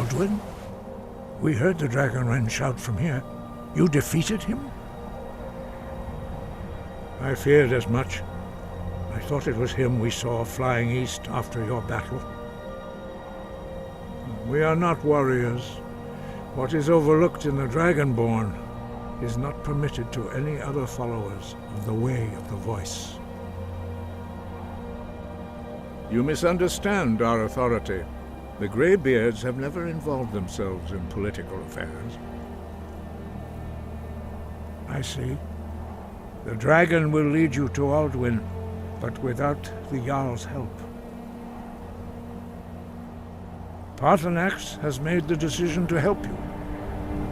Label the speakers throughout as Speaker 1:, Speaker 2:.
Speaker 1: Alduin? We heard the Dragonborn shout from here. You defeated him? I feared as much. I thought it was him we saw flying east after your battle. We are not warriors. What is overlooked in the Dragonborn is not permitted to any other followers of the Way of the Voice. You misunderstand our authority. The Greybeards have never involved themselves in political affairs. I see. The dragon will lead you to Alduin, but without the Jarl's help. Paarthurnax has made the decision to help you.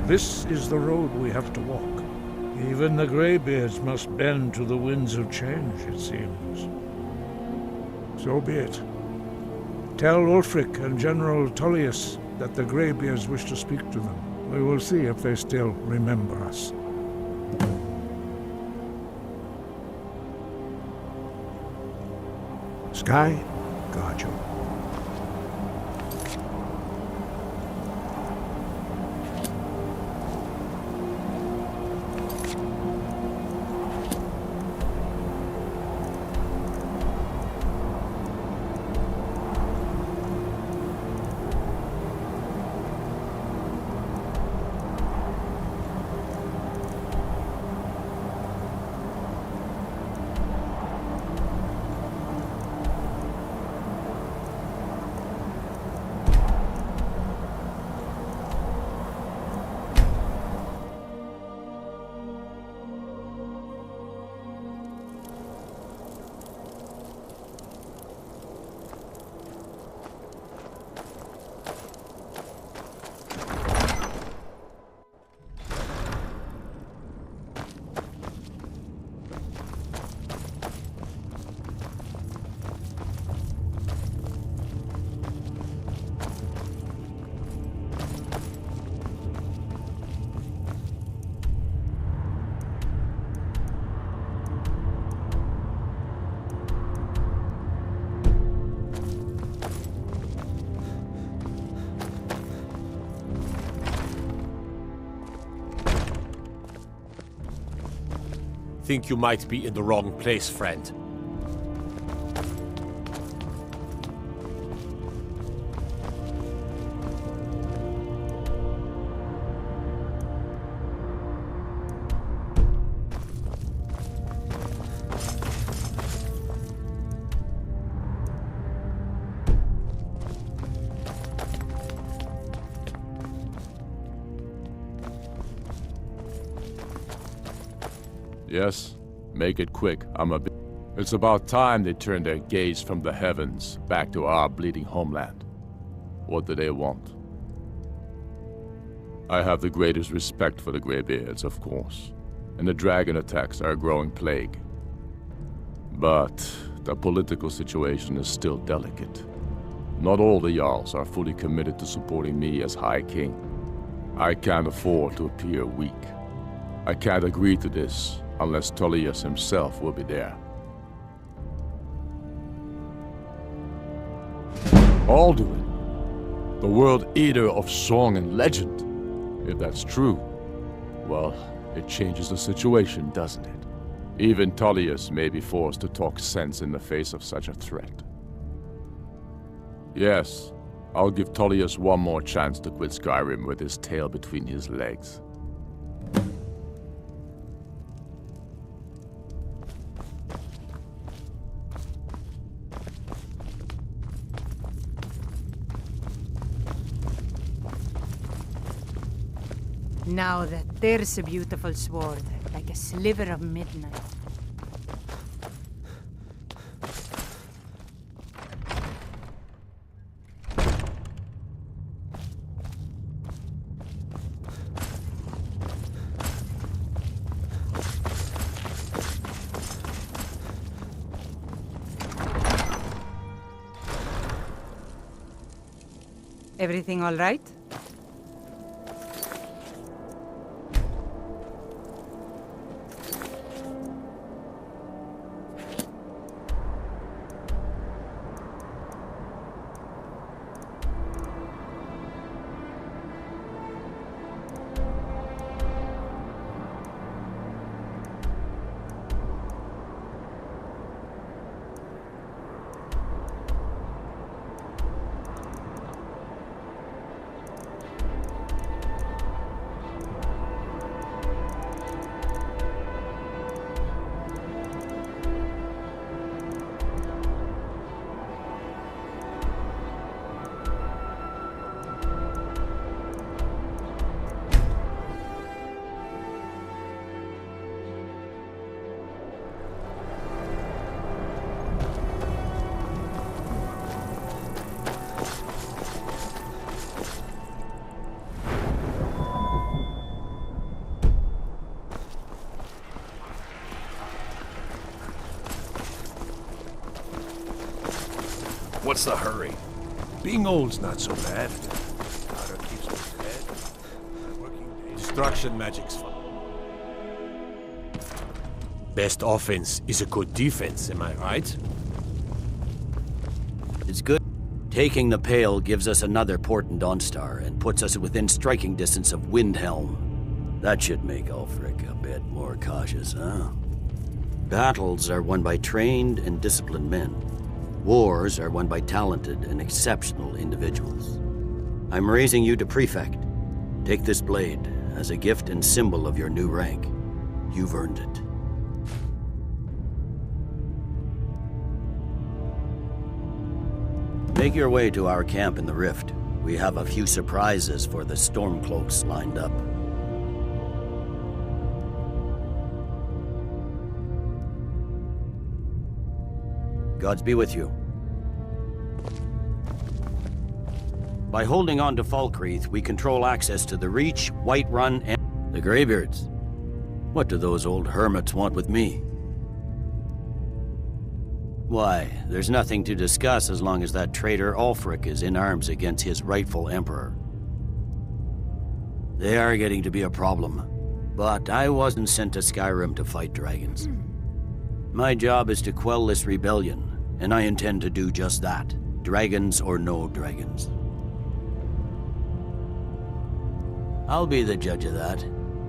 Speaker 1: This is the road we have to walk. Even the Greybeards must bend to the winds of change, it seems. So be it. Tell Ulfric and General Tullius that the Greybeards wish to speak to them. We will see if they still remember us. Sky, guard you.
Speaker 2: Think you might be in the wrong place, friend.
Speaker 3: Yes, make it quick. It's about time they turned their gaze from the heavens back to our bleeding homeland. What do they want? I have the greatest respect for the Greybeards, of course, and the dragon attacks are a growing plague. But the political situation is still delicate. Not all the Jarls are fully committed to supporting me as High King. I can't afford to appear weak. I can't agree to this unless Tullius himself will be there. Alduin, the World-Eater of song and legend. If that's true, well, it changes the situation, doesn't it? Even Tullius may be forced to talk sense in the face of such a threat. Yes, I'll give Tullius one more chance to quit Skyrim with his tail between his legs.
Speaker 4: Now there's a beautiful sword, like a sliver of midnight. Everything all right?
Speaker 5: What's the hurry? Being old's not so bad. Powder keeps me fed. Working days.
Speaker 2: Destruction magic's fun. Best offense is a good defense, am I right?
Speaker 6: It's good. Taking the Pale gives us another port in Dawnstar and puts us within striking distance of Windhelm. That should make Ulfric a bit more cautious, huh? Battles are won by trained and disciplined men. Wars are won by talented and exceptional individuals. I'm raising you to Prefect. Take this blade as a gift and symbol of your new rank. You've earned it. Make your way to our camp in the Rift. We have a few surprises for the Stormcloaks lined up. Gods be with you. By holding on to Falkreath, we control access to the Reach, Whiterun, and the Greybeards. What do those old hermits want with me? Why, there's nothing to discuss as long as that traitor Ulfric is in arms against his rightful emperor. They are getting to be a problem, but I wasn't sent to Skyrim to fight dragons. My job is to quell this rebellion, and I intend to do just that, dragons or no dragons. I'll be the judge of that.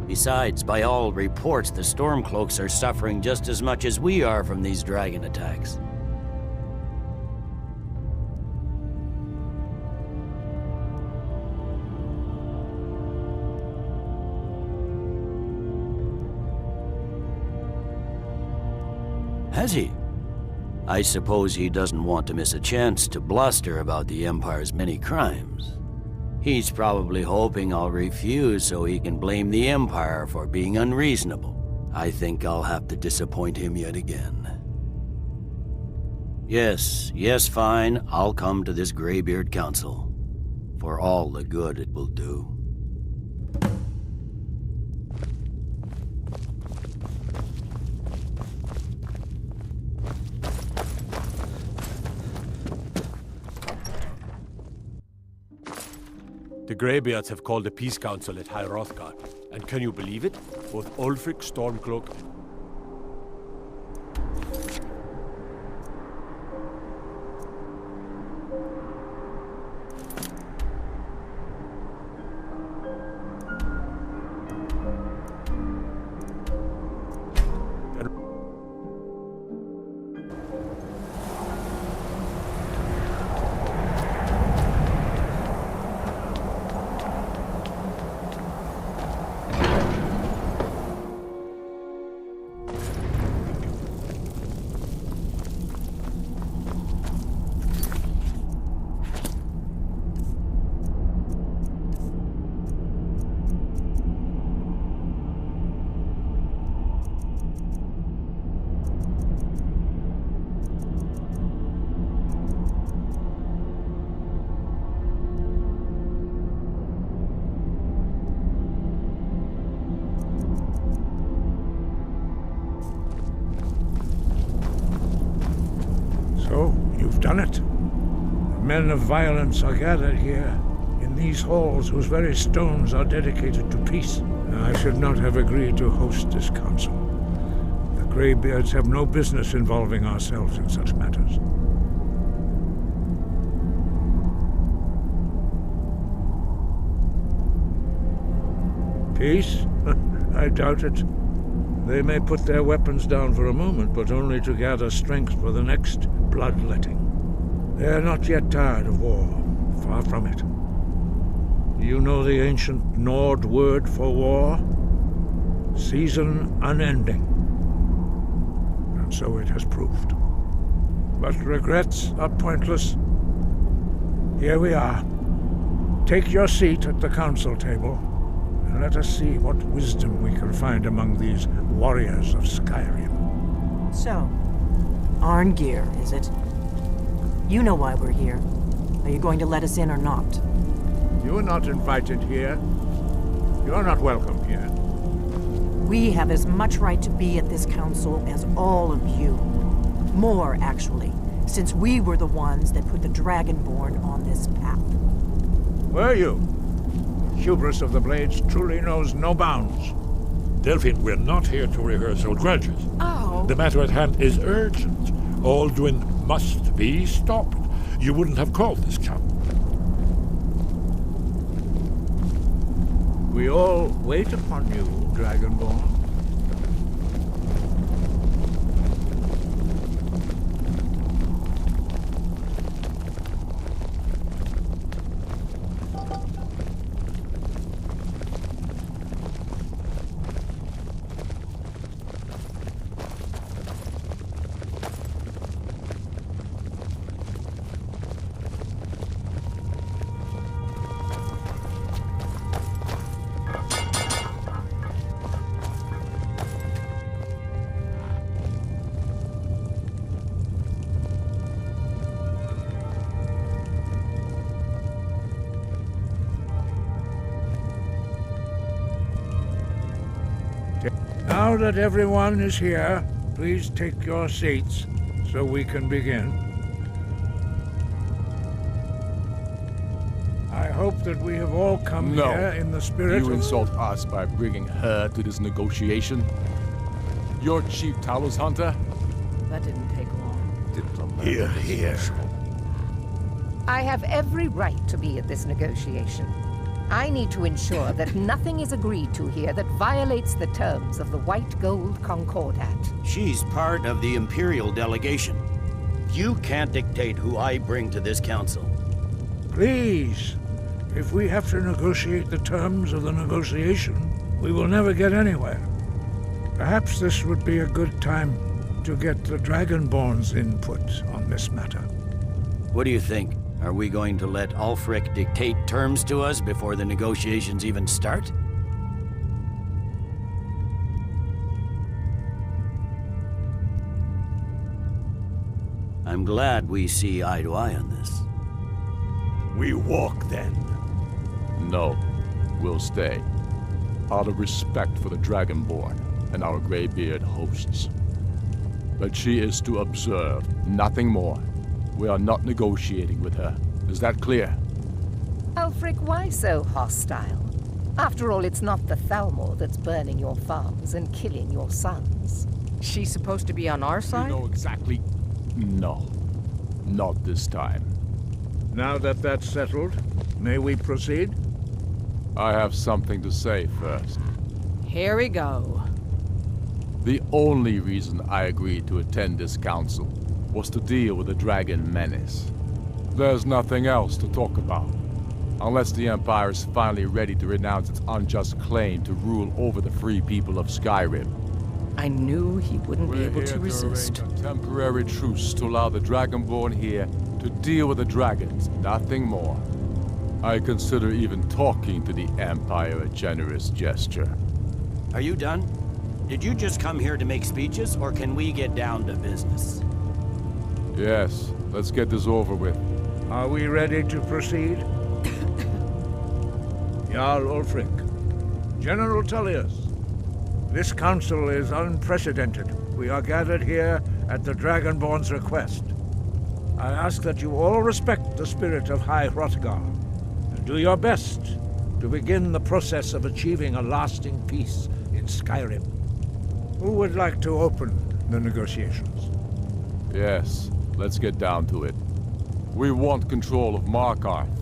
Speaker 6: Besides, by all reports, the Stormcloaks are suffering just as much as we are from these dragon attacks. Has he? I suppose he doesn't want to miss a chance to bluster about the Empire's many crimes. He's probably hoping I'll refuse so he can blame the Empire for being unreasonable. I think I'll have to disappoint him yet again. Yes, fine, I'll come to this Greybeard Council. For all the good it will do.
Speaker 2: The Greybeards have called a peace council at High Hrothgar, and can you believe it? Both Ulfric, Stormcloak,
Speaker 1: So, you've done it. The men of violence are gathered here, in these halls whose very stones are dedicated to peace. I should not have agreed to host this council. The Greybeards have no business involving ourselves in such matters. Peace? I doubt it. They may put their weapons down for a moment, but only to gather strength for the next bloodletting. They are not yet tired of war. Far from it. You know the ancient Nord word for war? Season unending. And so it has proved. But regrets are pointless. Here we are. Take your seat at the council table. Let us see what wisdom we can find among these warriors of Skyrim.
Speaker 7: So, Arngeir, is it? You know why we're here. Are you going to let us in or not?
Speaker 1: You are not invited here. You are not welcome here.
Speaker 7: We have as much right to be at this council as all of you. More, actually. since we were the ones that put the Dragonborn on this path.
Speaker 1: Were you? Hubris of the Blades truly knows no bounds.
Speaker 8: Delphine, we're not here to rehearse old grudges.
Speaker 4: Oh.
Speaker 8: The matter at hand is urgent. Alduin must be stopped. You wouldn't have called this count.
Speaker 1: We all wait upon you, Dragonborn. Now that everyone is here, please take your seats so we can begin. I hope that we have all come here in the spirit
Speaker 3: You
Speaker 1: of...
Speaker 3: insult us by bringing her to this negotiation? Your chief Talos hunter?
Speaker 7: That didn't take long.
Speaker 5: Here, here.
Speaker 9: I have every right to be at this negotiation. I need to ensure that nothing is agreed to here that violates the terms of the White Gold Concordat.
Speaker 6: She's part of the Imperial delegation. You can't dictate who I bring to this council.
Speaker 1: Please, if we have to negotiate the terms of the negotiation, we will never get anywhere. Perhaps this would be a good time to get the Dragonborn's input on this matter.
Speaker 6: What do you think? Are we going to let Ulfric dictate terms to us before the negotiations even start? I'm glad we see eye to eye on this.
Speaker 5: We walk then.
Speaker 3: No, we'll stay. Out of respect for the Dragonborn and our Greybeard hosts. But she is to observe, nothing more. We are not negotiating with her. Is that clear?
Speaker 9: Ulfric, why so hostile? After all, it's not the Thalmor that's burning your farms and killing your sons.
Speaker 7: She's supposed to be on our
Speaker 3: You
Speaker 7: side?
Speaker 3: know exactly... No. Not this time.
Speaker 1: Now that that's settled, may we proceed?
Speaker 3: I have something to say first.
Speaker 7: Here we go.
Speaker 3: The only reason I agreed to attend this council was to deal with the dragon menace. There's nothing else to talk about. Unless the Empire is finally ready to renounce its unjust claim to rule over the free people of Skyrim.
Speaker 7: I knew he wouldn't be
Speaker 3: We're
Speaker 7: able
Speaker 3: here
Speaker 7: to resist.
Speaker 3: arrange a temporary truce to allow the Dragonborn here to deal with the dragons, nothing more. I consider even talking to the Empire a generous gesture.
Speaker 6: Are you done? Did you just come here to make speeches, or can we get down to business?
Speaker 3: Yes, let's get this over with.
Speaker 1: Are we ready to proceed? Jarl Ulfric, General Tullius, this council is unprecedented. We are gathered here at the Dragonborn's request. I ask that you all respect the spirit of High Hrothgar, and do your best to begin the process of achieving a lasting peace in Skyrim. Who would like to open the negotiations?
Speaker 3: Yes, let's get down to it. We want control of Markarth.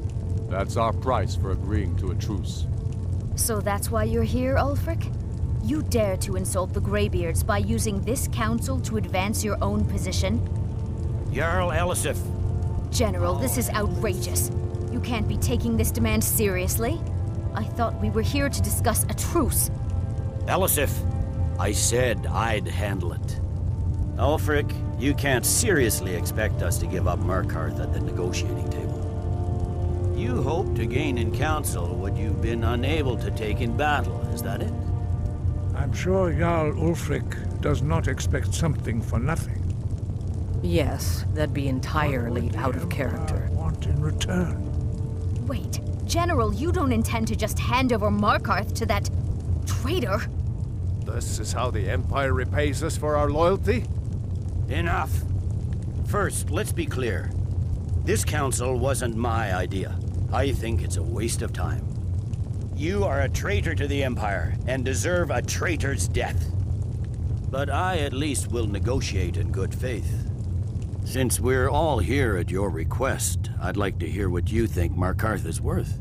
Speaker 3: That's our price for agreeing to a truce.
Speaker 10: So that's why you're here, Ulfric? You dare to insult the Greybeards by using this council to advance your own position?
Speaker 6: Jarl Elisif.
Speaker 10: General, this is outrageous. You can't be taking this demand seriously. I thought we were here to discuss a truce.
Speaker 6: Elisif, I said I'd handle it. Ulfric, you can't seriously expect us to give up Markarth at the negotiating table. You hope to gain in council what you've been unable to take in battle, is that it?
Speaker 1: I'm sure Jarl Ulfric does not expect something for nothing.
Speaker 7: Yes, that'd be entirely out of character.
Speaker 1: I want in return.
Speaker 10: Wait, General, you don't intend to just hand over Markarth to that traitor?
Speaker 5: This is how the Empire repays us for our loyalty?
Speaker 6: Enough. First, let's be clear. This council wasn't my idea. I think it's a waste of time. You are a traitor to the Empire and deserve a traitor's death. But I at least will negotiate in good faith. Since we're all here at your request, I'd like to hear what you think Markarth is worth.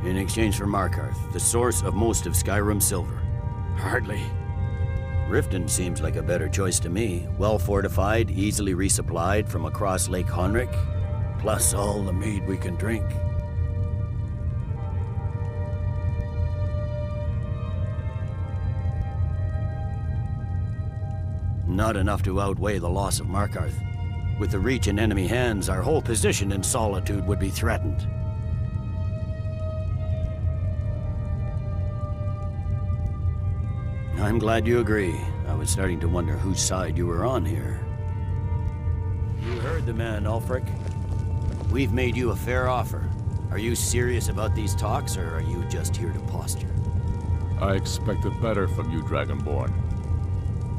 Speaker 6: In exchange for Markarth, the source of most of Skyrim's silver. Hardly. Riften seems like a better choice to me. Well fortified, easily resupplied from across Lake Honric, plus all the mead we can drink. Not enough to outweigh the loss of Markarth. With the Reach in enemy hands, our whole position in Solitude would be threatened. I'm glad you agree. I was starting to wonder whose side you were on here. You heard the man, Ulfric. We've made you a fair offer. Are you serious about these talks, or are you just here to posture?
Speaker 3: I expected better from you, Dragonborn.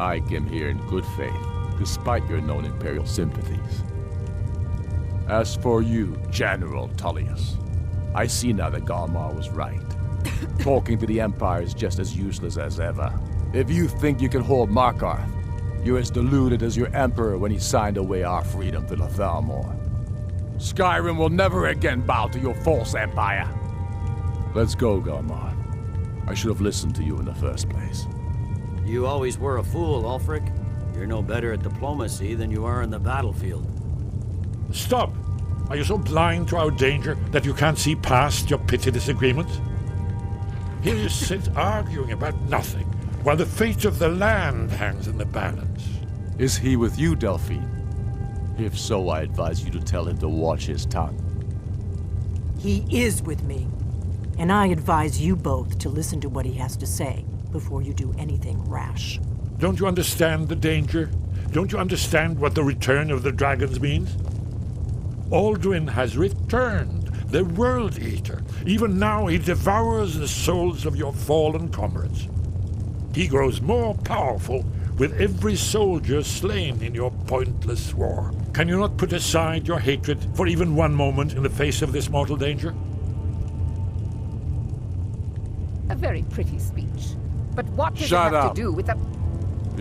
Speaker 3: I came here in good faith, despite your known Imperial sympathies. As for you, General Tullius, I see now that Galmar was right. Talking to the Empire is just as useless as ever. If you think you can hold Markarth, you're as deluded as your Emperor when he signed away our freedom to the Thalmor. Skyrim will never again bow to your false empire. Let's go, Galmar. I should have listened to you in the first place.
Speaker 6: You always were a fool, Ulfric. You're no better at diplomacy than you are in the battlefield.
Speaker 8: Stop! Are you so blind to our danger that you can't see past your petty disagreements? Here you sit arguing about nothing, while the fate of the land hangs in the balance.
Speaker 3: Is he with you, Delphine? If so, I advise you to tell him to watch his tongue.
Speaker 7: He is with me. And I advise you both to listen to what he has to say before you do anything rash.
Speaker 8: Don't you understand the danger? Don't you understand what the return of the dragons means? Alduin has returned, the World-Eater. Even now he devours the souls of your fallen comrades. He grows more powerful with every soldier slain in your pointless war. Can you not put aside your hatred for even one moment in the face of this mortal danger?
Speaker 9: A very pretty speech. But what does
Speaker 3: Shut
Speaker 9: it have
Speaker 3: up.
Speaker 9: to do with the...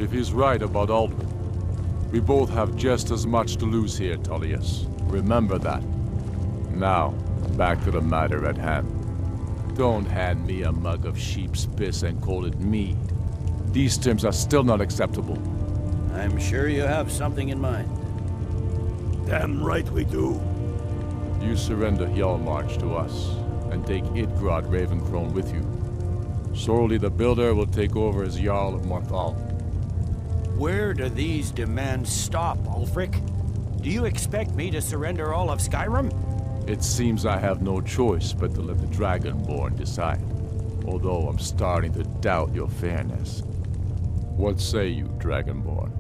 Speaker 3: If he's right about Alduin, we both have just as much to lose here, Tullius. Remember that. Now, back to the matter at hand. Don't hand me a mug of sheep's piss and call it mead. These terms are still not acceptable.
Speaker 6: I'm sure you have something in mind.
Speaker 5: Damn right we do.
Speaker 3: You surrender Hjalmarch to us, and take Idgrod Ravencrone with you. Sorli the Builder will take over as Jarl of Morthal.
Speaker 6: Where do these demands stop, Ulfric? Do you expect me to surrender all of Skyrim?
Speaker 3: It seems I have no choice but to let the Dragonborn decide. Although I'm starting to doubt your fairness. What say you, Dragonborn?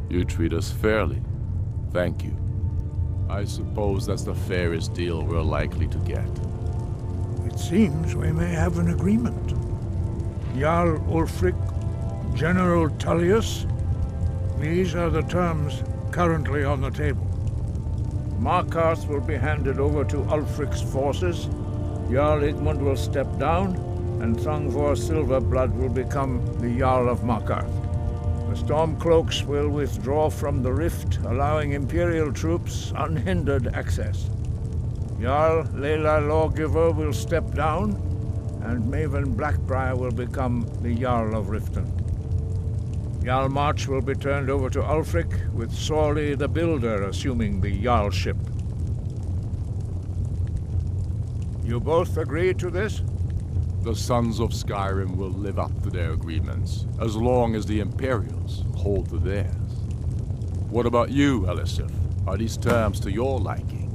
Speaker 3: You treat us fairly. Thank you. I suppose that's the fairest deal we're likely to get.
Speaker 1: It seems we may have an agreement. Jarl Ulfric, General Tullius, these are the terms currently on the table. Markarth will be handed over to Ulfric's forces, Jarl Igmund will step down, and Thangvor Silverblood will become the Jarl of Markarth. The Stormcloaks will withdraw from the rift, allowing Imperial troops unhindered access. Jarl Leila Lawgiver will step down, and Maven Blackbriar will become the Jarl of Riften. Hjalmarch will be turned over to Ulfric, with Sorli the Builder assuming the Jarlship. You both agree to this?
Speaker 3: The Sons of Skyrim will live up to their agreements, as long as the Imperials hold to theirs. What about you, Elisif? Are these terms to your liking?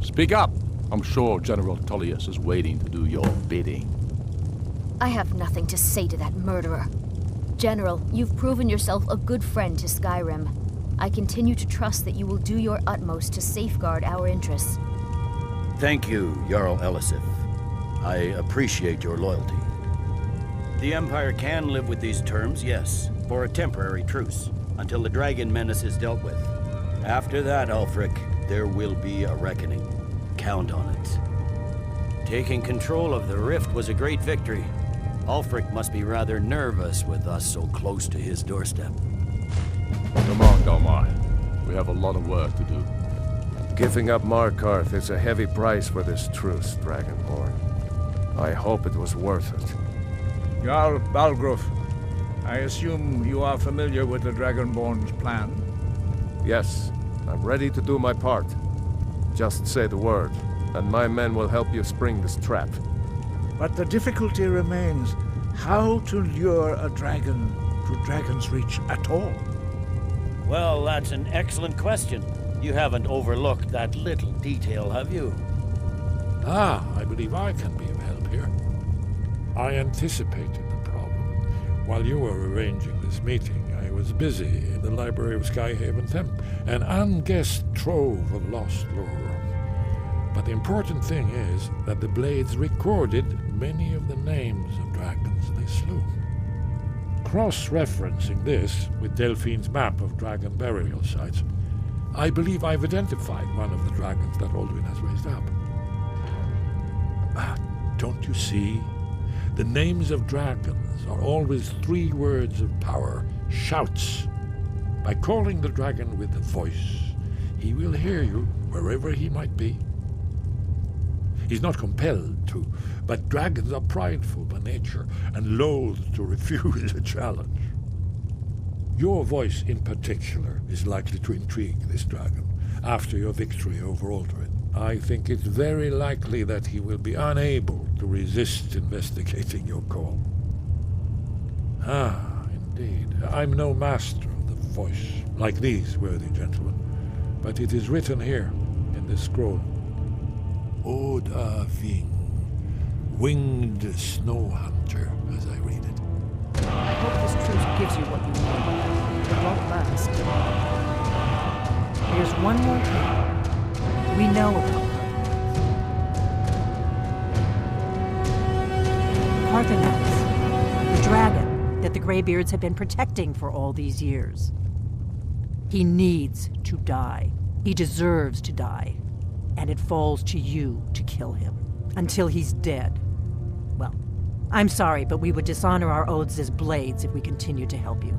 Speaker 3: Speak up! I'm sure General Tullius is waiting to do your bidding.
Speaker 10: I have nothing to say to that murderer. General, you've proven yourself a good friend to Skyrim. I continue to trust that you will do your utmost to safeguard our interests.
Speaker 6: Thank you, Jarl Elisif. I appreciate your loyalty. The Empire can live with these terms, yes, for a temporary truce, until the dragon menace is dealt with. After that, Ulfric, there will be a reckoning. Count on it. Taking control of the Rift was a great victory. Ulfric must be rather nervous with us so close to his doorstep.
Speaker 3: Come on, Galmar. We have a lot of work to do.
Speaker 5: Giving up Markarth is a heavy price for this truce, Dragonborn. I hope it was worth it.
Speaker 1: Jarl Balgruuf, I assume you are familiar with the Dragonborn's plan?
Speaker 5: Yes, I'm ready to do my part. Just say the word, and my men will help you spring this trap.
Speaker 1: But the difficulty remains how to lure a dragon to Dragon's Reach at all.
Speaker 6: Well, that's an excellent question. You haven't overlooked that little detail, have you?
Speaker 8: I believe I can be of help here. I anticipated the problem. While you were arranging this meeting, I was busy in the library of Skyhaven Temp, an unguessed trove of lost lore. But the important thing is that the Blades recorded many of the names of dragons they slew. Cross-referencing this with Delphine's map of dragon burial sites, I believe I've identified one of the dragons that Alduin has raised up. Don't you see? The names of dragons are always 3 words of power, shouts. By calling the dragon with a voice, he will hear you wherever he might be. He's not compelled to, but dragons are prideful by nature and loath to refuse a challenge. Your voice in particular is likely to intrigue this dragon after your victory over Alduin. I think it's very likely that he will be unable to resist investigating your call. Indeed. I'm no master of the voice, like these worthy gentlemen, but it is written here in this scroll. Oda Ving, winged snow hunter, as I read it.
Speaker 9: I hope this truce gives you what you need. It won't last.
Speaker 7: There's one more thing we know about Parthenax, the dragon that the Greybeards have been protecting for all these years. He needs to die. He deserves to die. And it falls to you to kill him until he's dead. Well, I'm sorry, but we would dishonor our oaths as Blades if we continue to help you.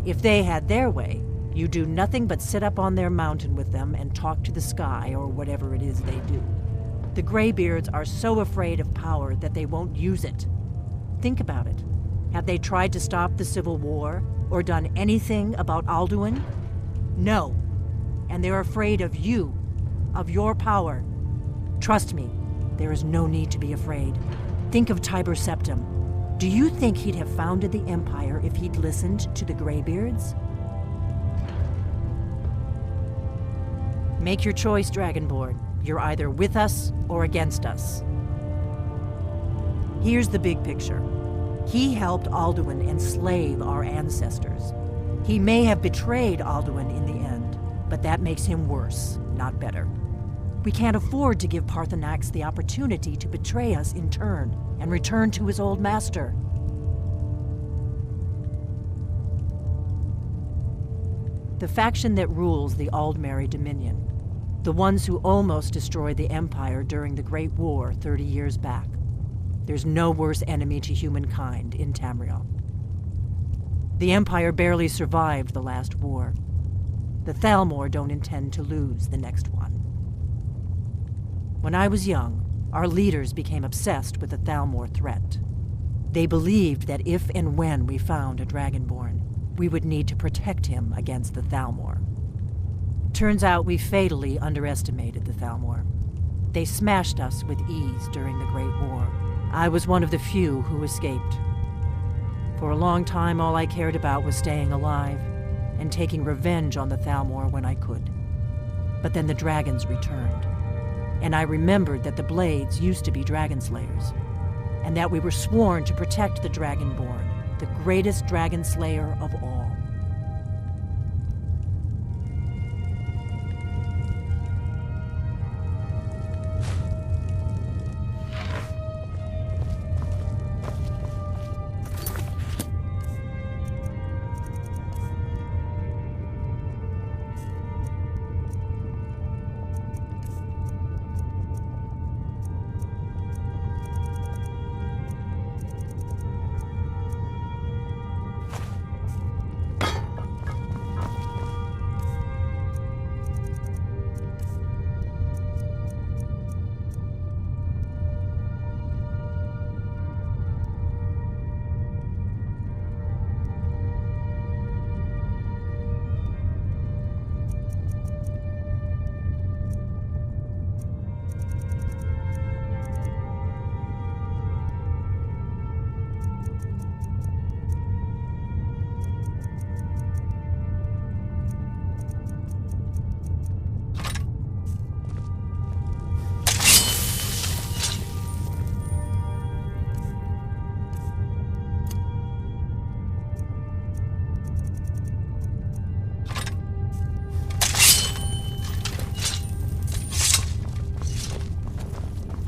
Speaker 7: If they had their way, you do nothing but sit up on their mountain with them and talk to the sky or whatever it is they do. The Greybeards are so afraid of power that they won't use it. Think about it. Have they tried to stop the Civil War or done anything about Alduin? No. And they're afraid of you, of your power. Trust me, there is no need to be afraid. Think of Tiber Septim. Do you think he'd have founded the Empire if he'd listened to the Greybeards? Make your choice, Dragonborn. You're either with us or against us. Here's the big picture. He helped Alduin enslave our ancestors. He may have betrayed Alduin in the end, but that makes him worse, not better. We can't afford to give Parthenax the opportunity to betray us in turn and return to his old master. The faction that rules the Aldmeri Dominion, the ones who almost destroyed the Empire during the Great War 30 years back. There's no worse enemy to humankind in Tamriel. The Empire barely survived the last war. The Thalmor don't intend to lose the next one. When I was young, our leaders became obsessed with the Thalmor threat. They believed that if and when we found a Dragonborn, we would need to protect him against the Thalmor. Turns out we fatally underestimated the Thalmor. They smashed us with ease during the Great War. I was one of the few who escaped. For a long time, all I cared about was staying alive and taking revenge on the Thalmor when I could. But then the dragons returned. And I remembered that the Blades used to be dragon slayers, and that we were sworn to protect the Dragonborn, the greatest dragon slayer of all.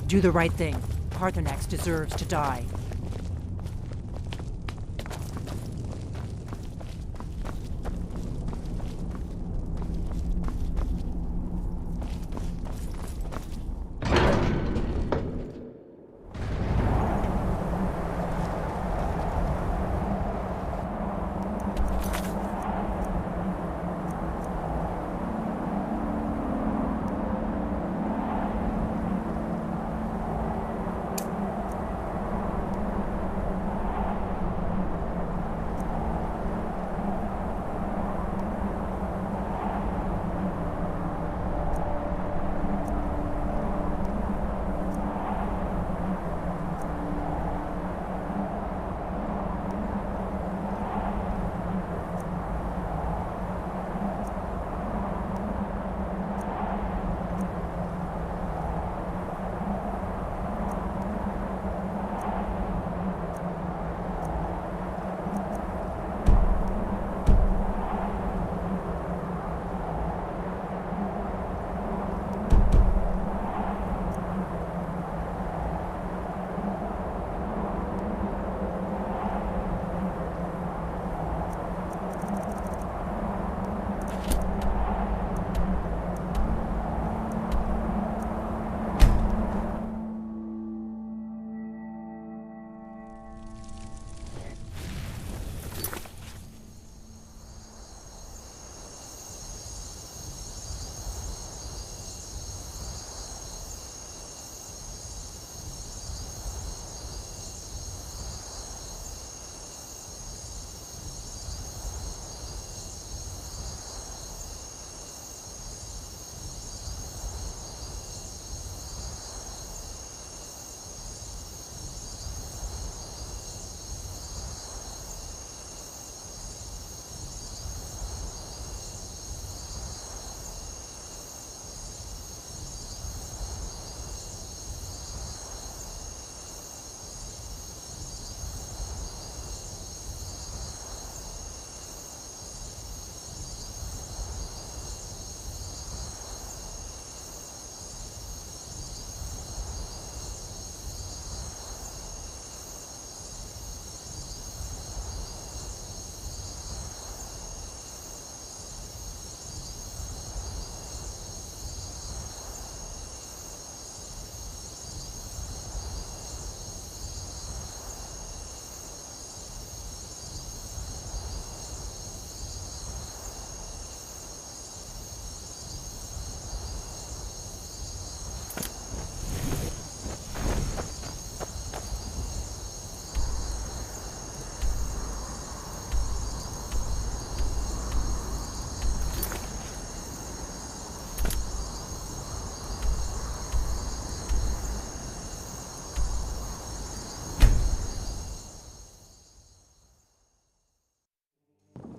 Speaker 7: Do the right thing. Paarthurnax deserves to die.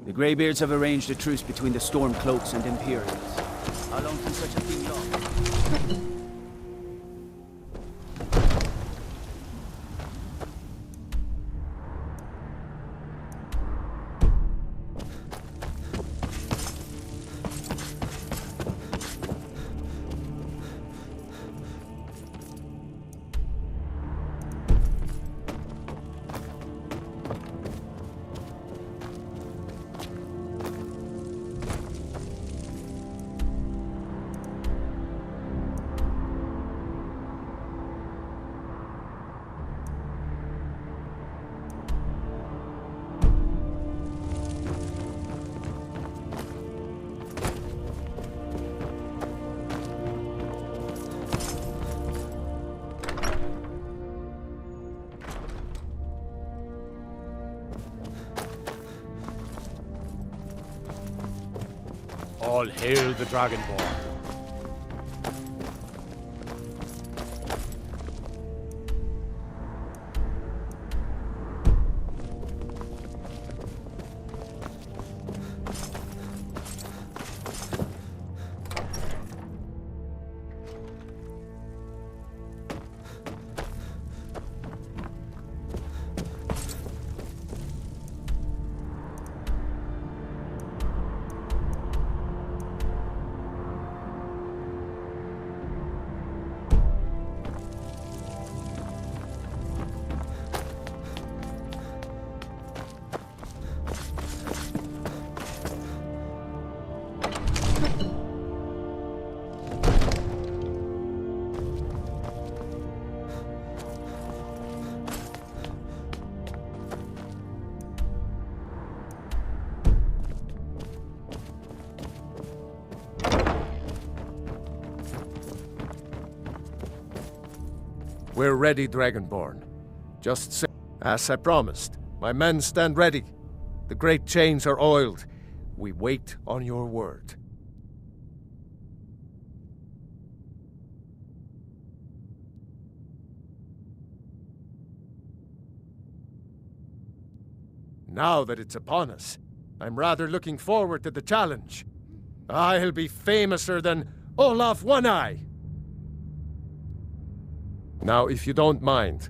Speaker 11: The Greybeards have arranged a truce between the Stormcloaks and Imperials.
Speaker 6: How long can such a thing last?
Speaker 2: All hail the Dragonborn.
Speaker 5: We're ready, Dragonborn. Just say, as I promised, my men stand ready. The great chains are oiled. We wait on your word. Now that it's upon us, I'm rather looking forward to the challenge. I'll be famouser than Olaf One-Eye. Now, if you don't mind,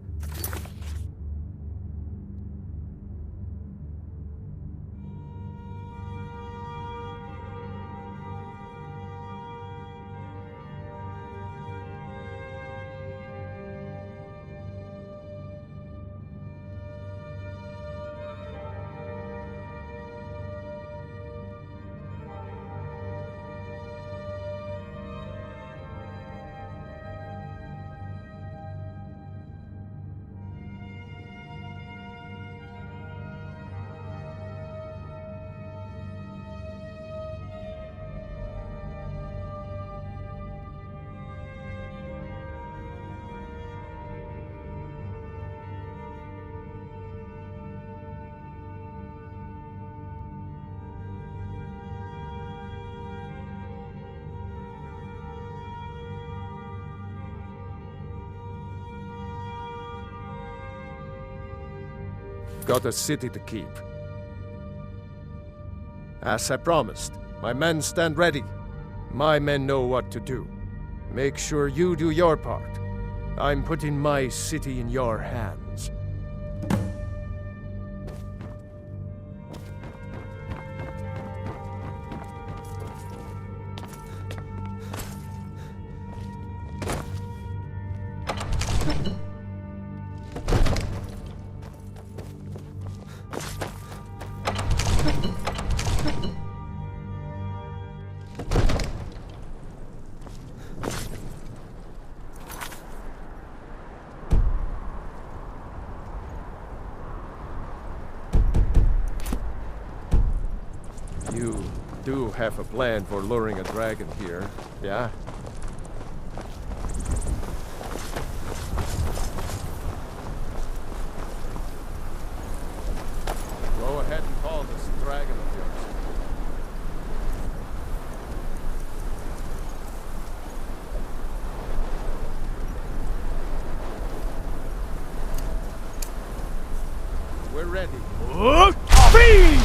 Speaker 5: got a city to keep. As I promised, my men stand ready. My men know what to do. Make sure you do your part. I'm putting my city in your hands. You do have a plan for luring a dragon here, yeah? Go ahead and call this dragon of yours. We're ready. Feed!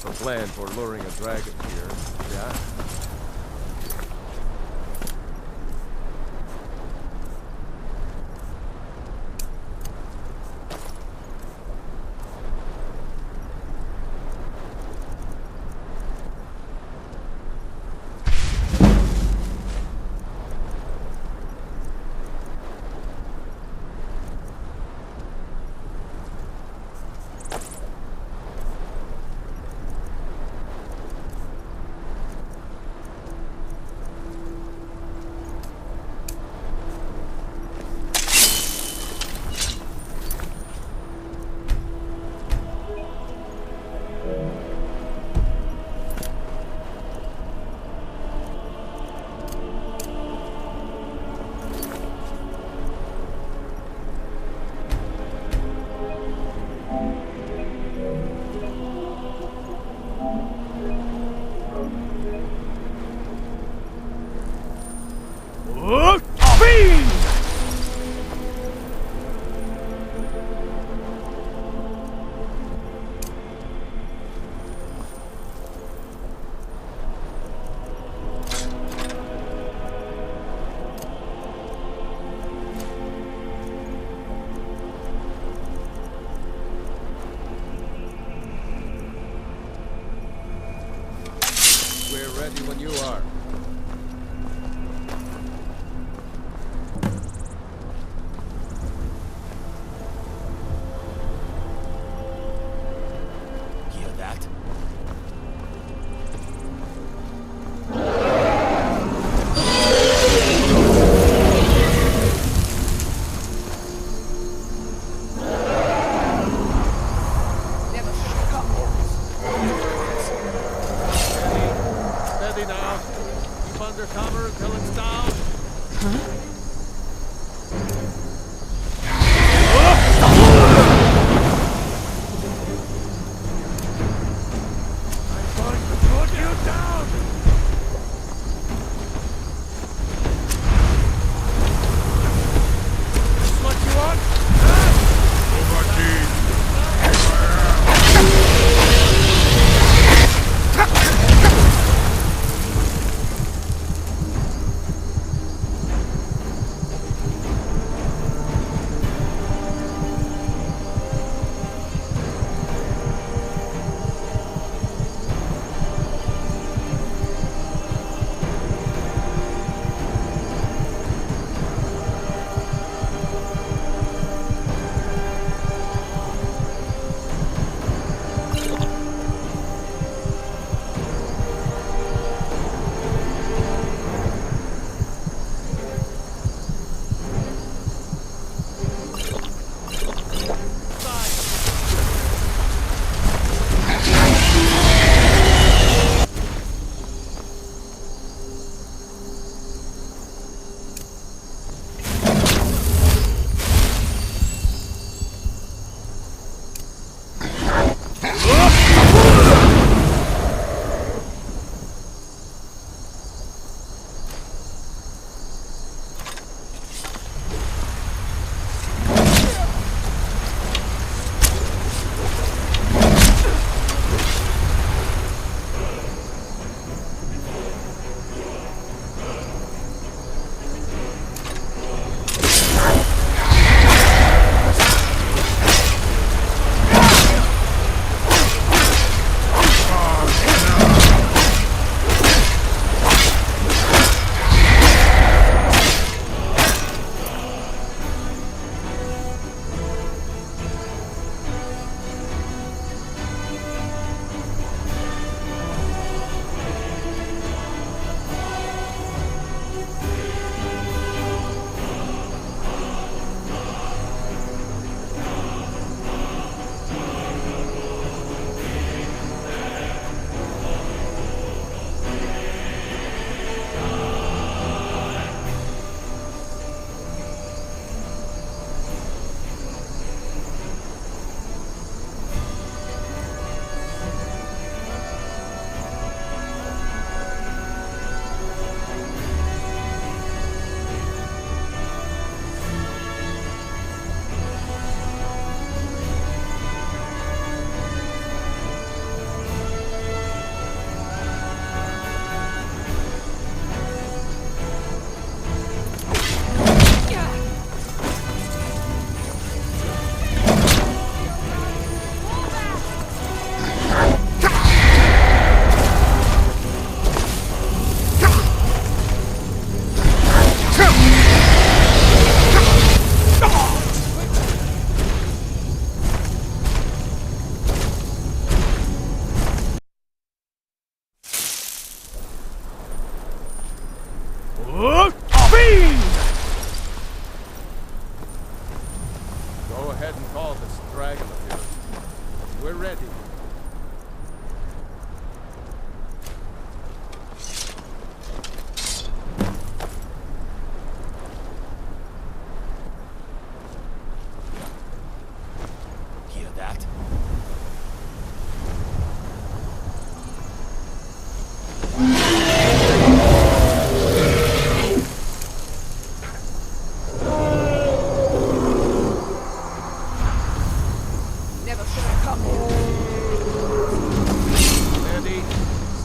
Speaker 5: have a plan for luring a dragon here, yeah? Ready when you are.
Speaker 2: Hear that?
Speaker 5: Steady now. Keep under cover until it's down. I'm going to put you down! This is what you want? Go ahead and call this dragon of yours. We're ready.
Speaker 2: Hear that?
Speaker 9: Never should have come here.
Speaker 5: Steady.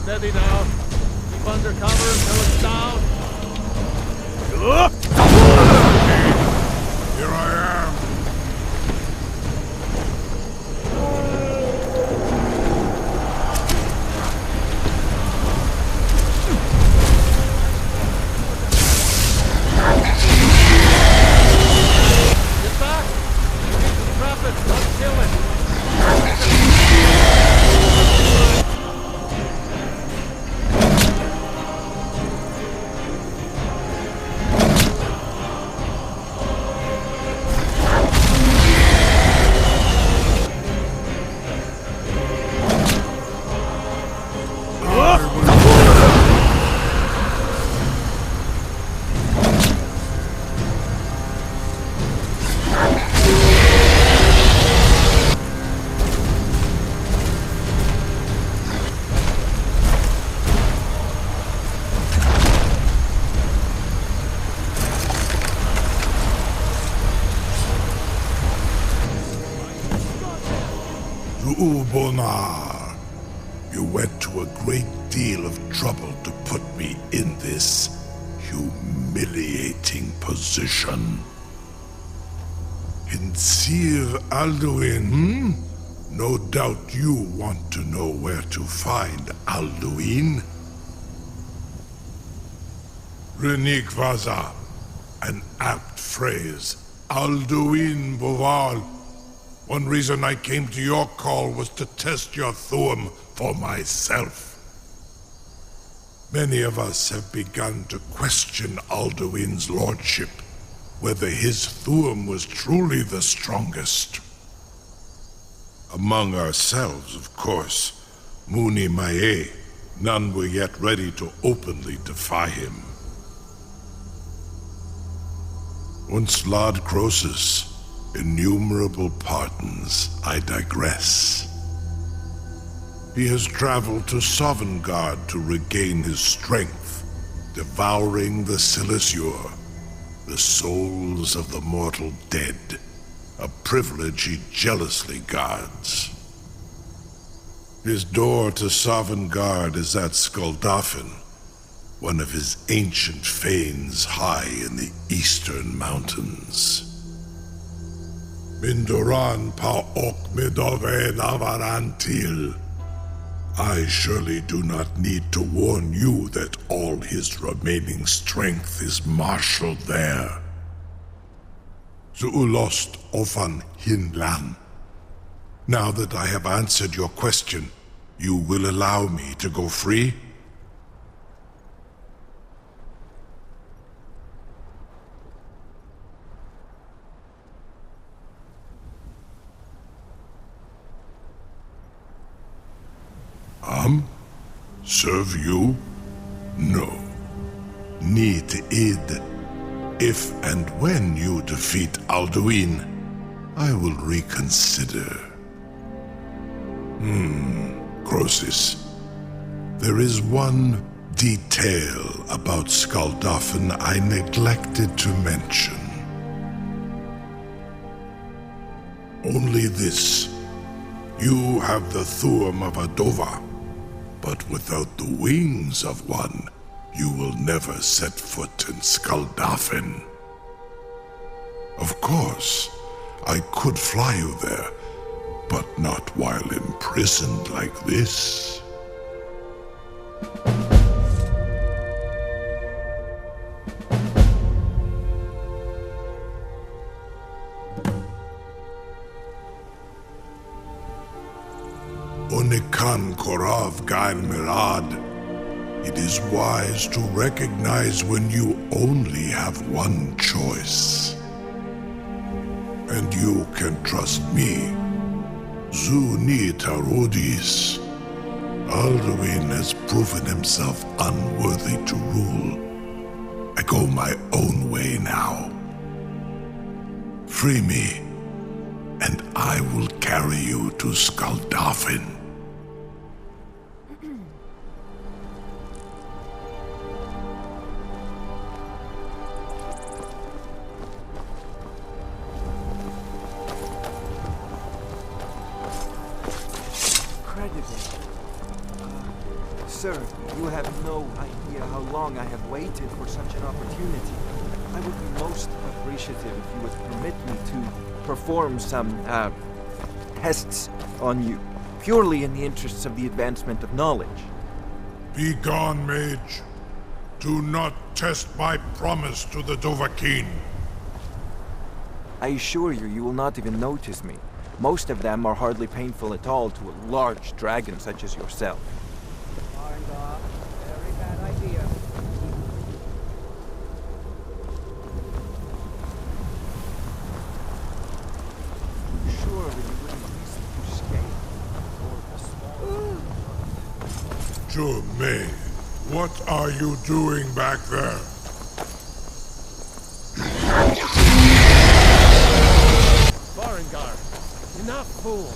Speaker 5: Steady now. Keep under cover until it's down.
Speaker 1: Here I am.
Speaker 5: Get back! Trap it, not kill it!
Speaker 11: Ubonar, you went to a great deal of trouble to put me in this humiliating position. In Sir Alduin, No doubt you want to know where to find Alduin. Renikvaza, an apt phrase. Alduin Boval. One reason I came to your call was to test your Thuum for myself. Many of us have begun to question Alduin's lordship, whether his Thuum was truly the strongest. Among ourselves, of course, Muni Mae, none were yet ready to openly defy him. Once Lord Croesus, innumerable pardons, I digress. He has traveled to Sovngarde to regain his strength, devouring the Silesure, the souls of the mortal dead, a privilege he jealously guards. His door to Sovngarde is at Skuldafn, one of his ancient fanes high in the eastern mountains. Mindoran pa ok midove navarantil. I surely do not need to warn you that all his remaining strength is marshaled there. Zuulost ofan hinlan. Now that I have answered your question, you will allow me to go free? Serve you? No. Need id. If and when you defeat Alduin, I will reconsider. Croesus. There is one detail about Skuldafn I neglected to mention. Only this. You have the Thuum of Adova, but without the wings of one, you will never set foot in Skuldafn. Of course, I could fly you there, but not while imprisoned like this. Onikan Korav Gain Mirad. It is wise to recognize when you only have one choice. And you can trust me. Zu ni tarodis. Alduin has proven himself unworthy to rule. I go my own way now. Free me, and I will carry you to Skaldafin.
Speaker 12: Sir, you have no idea how long I have waited for such an opportunity. I would be most appreciative if you would permit me to perform some, tests on you, purely in the interests of the advancement of knowledge.
Speaker 11: Be gone, mage. Do not test my promise to the Dovahkiin.
Speaker 12: I assure you, you will not even notice me. Most of them are hardly painful at all to a large dragon such as yourself.
Speaker 13: Very bad idea.
Speaker 12: Surely you wouldn't reason to escape.
Speaker 11: Jume, what are you doing back there?
Speaker 5: Farengar, enough, fool!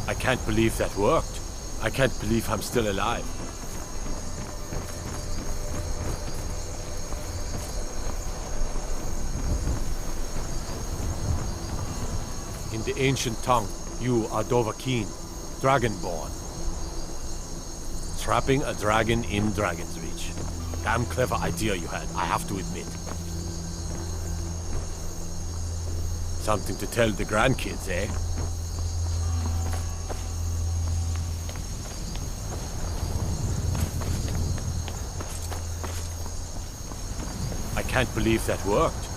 Speaker 2: I can't believe that worked. I can't believe I'm still alive. In the ancient tongue, you are Dovahkiin, Dragonborn. Trapping a dragon in Dragon's Reach. Damn clever idea you had, I have to admit. Something to tell the grandkids, eh? I can't believe that worked.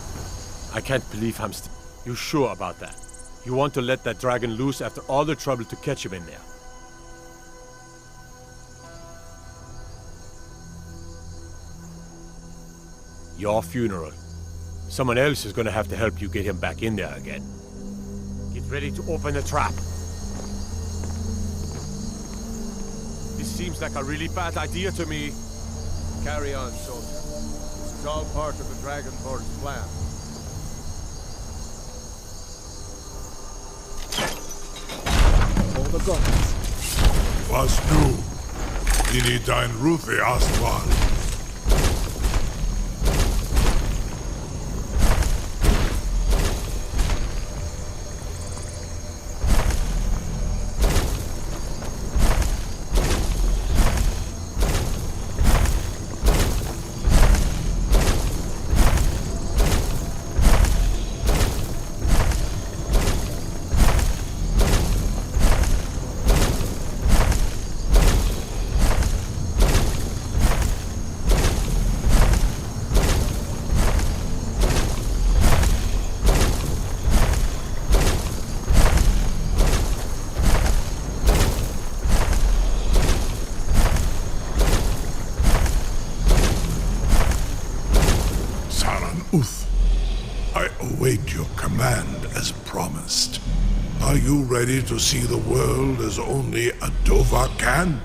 Speaker 2: I can't believe I'm still... You sure about that? You want to let that dragon loose after all the trouble to catch him in there? Your funeral. Someone else is gonna have to help you get him back in there again. Get ready to open the trap. This seems like a really bad idea to me.
Speaker 5: Carry on, soldier. This is all part of the Dragonborn's plan.
Speaker 13: All the gods.
Speaker 11: Was du? Ini dein Ruthi Astval. I await your command as promised. Are you ready to see the world as only a Dova can?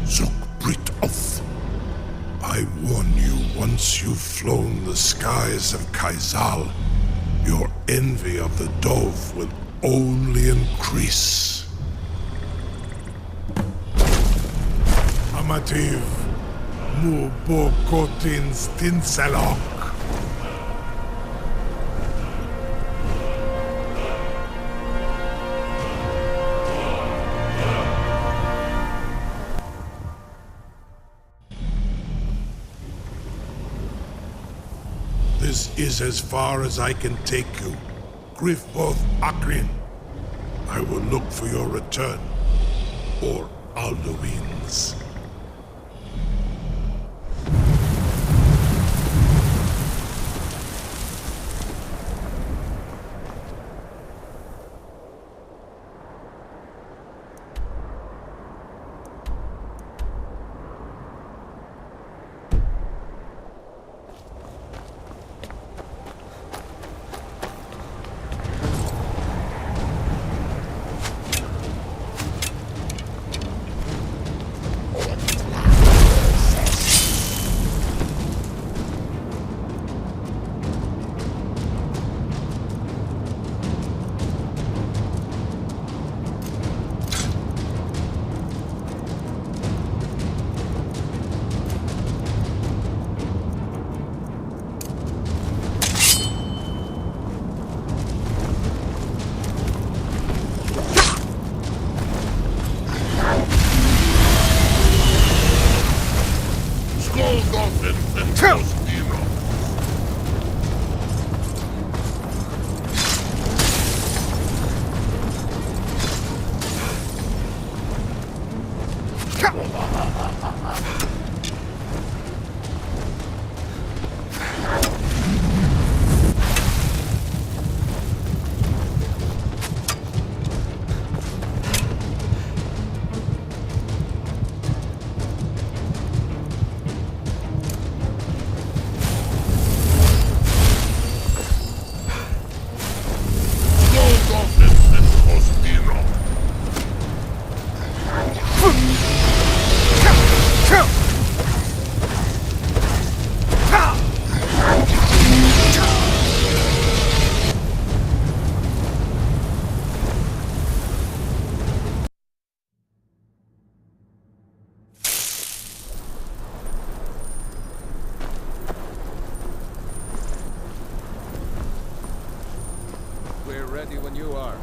Speaker 11: Zuk Brit Oth. I warn you, once you've flown the skies of Kaizal, your envy of the Dove will only increase. Amativ. Mubokotin Stinselok. This is as far as I can take you. Grifboth Akrin. I will look for your return. Or Alduin's.
Speaker 5: ready when you are.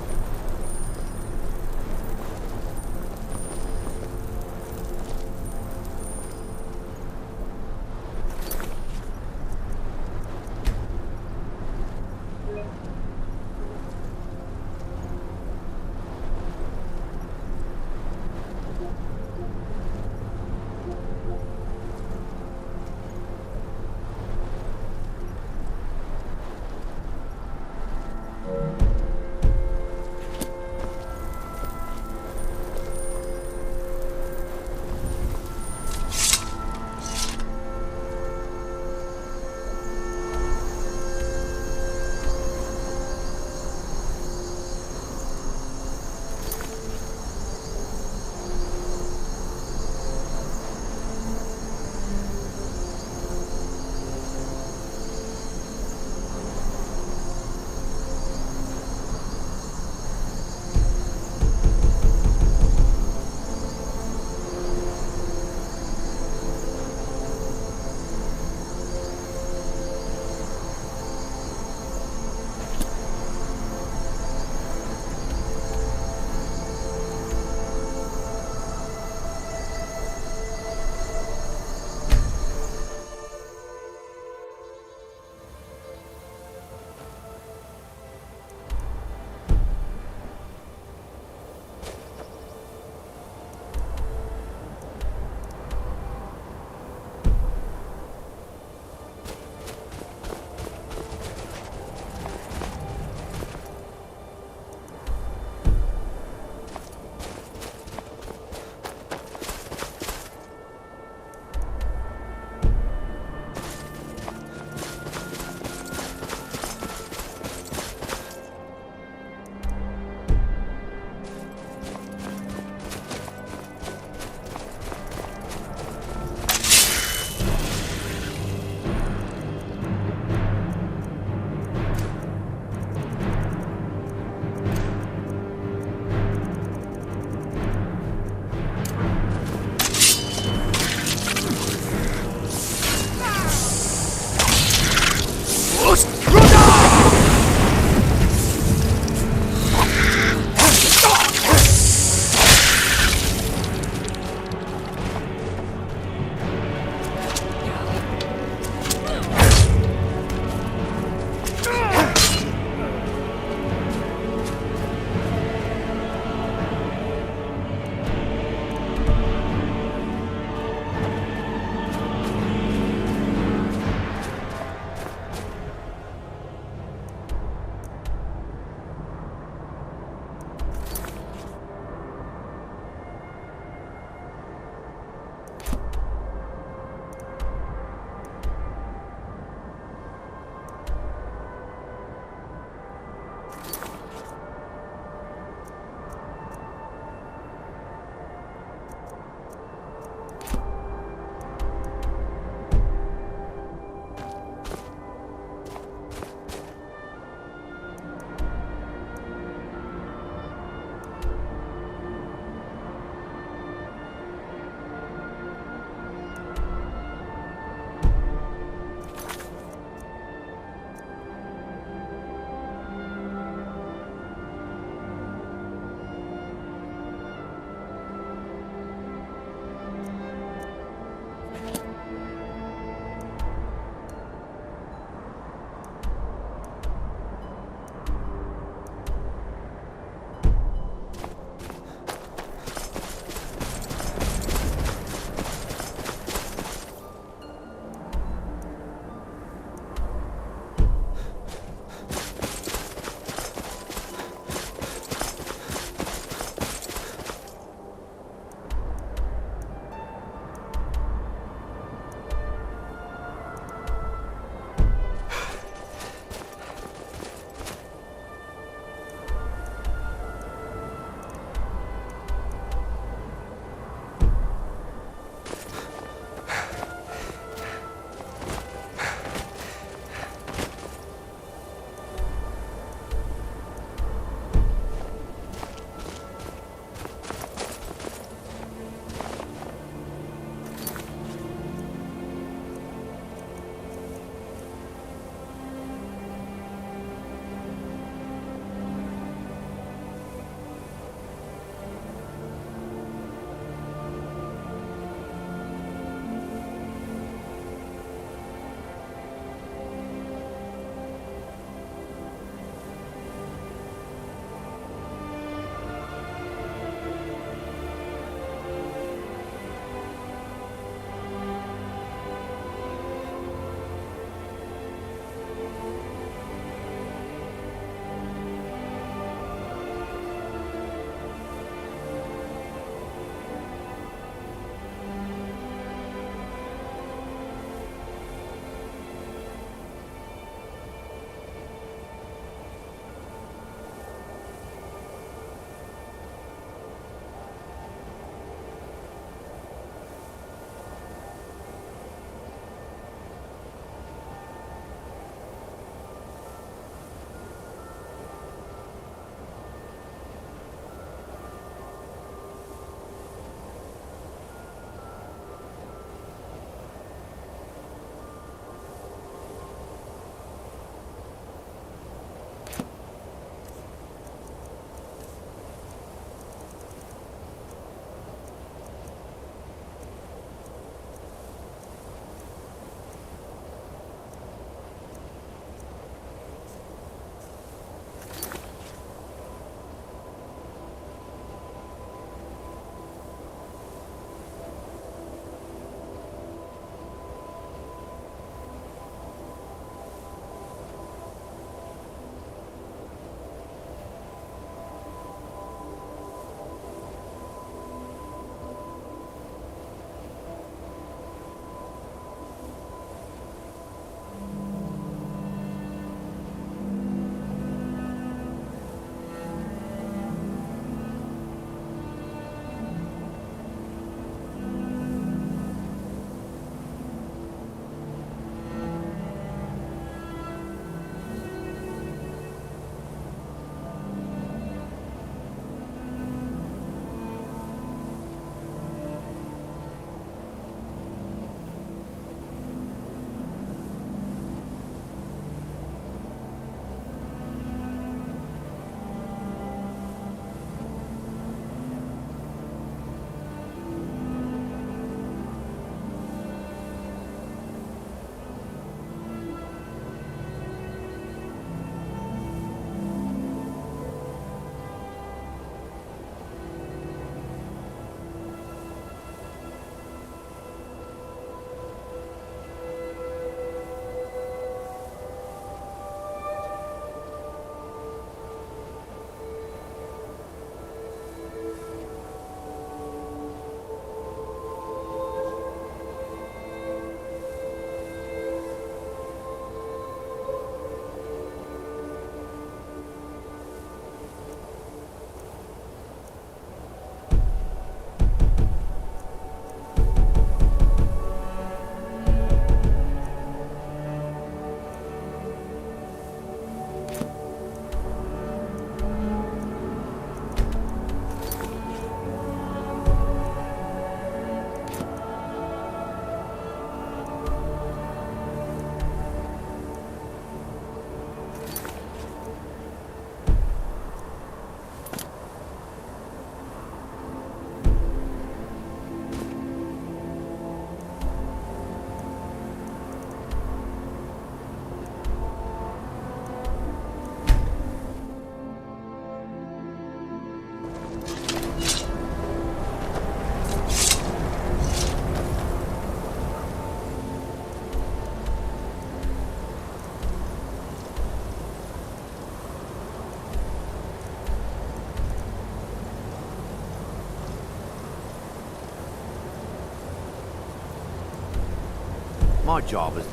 Speaker 14: My job is to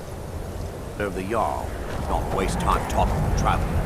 Speaker 14: serve the Jarl, not waste time talking to travelers.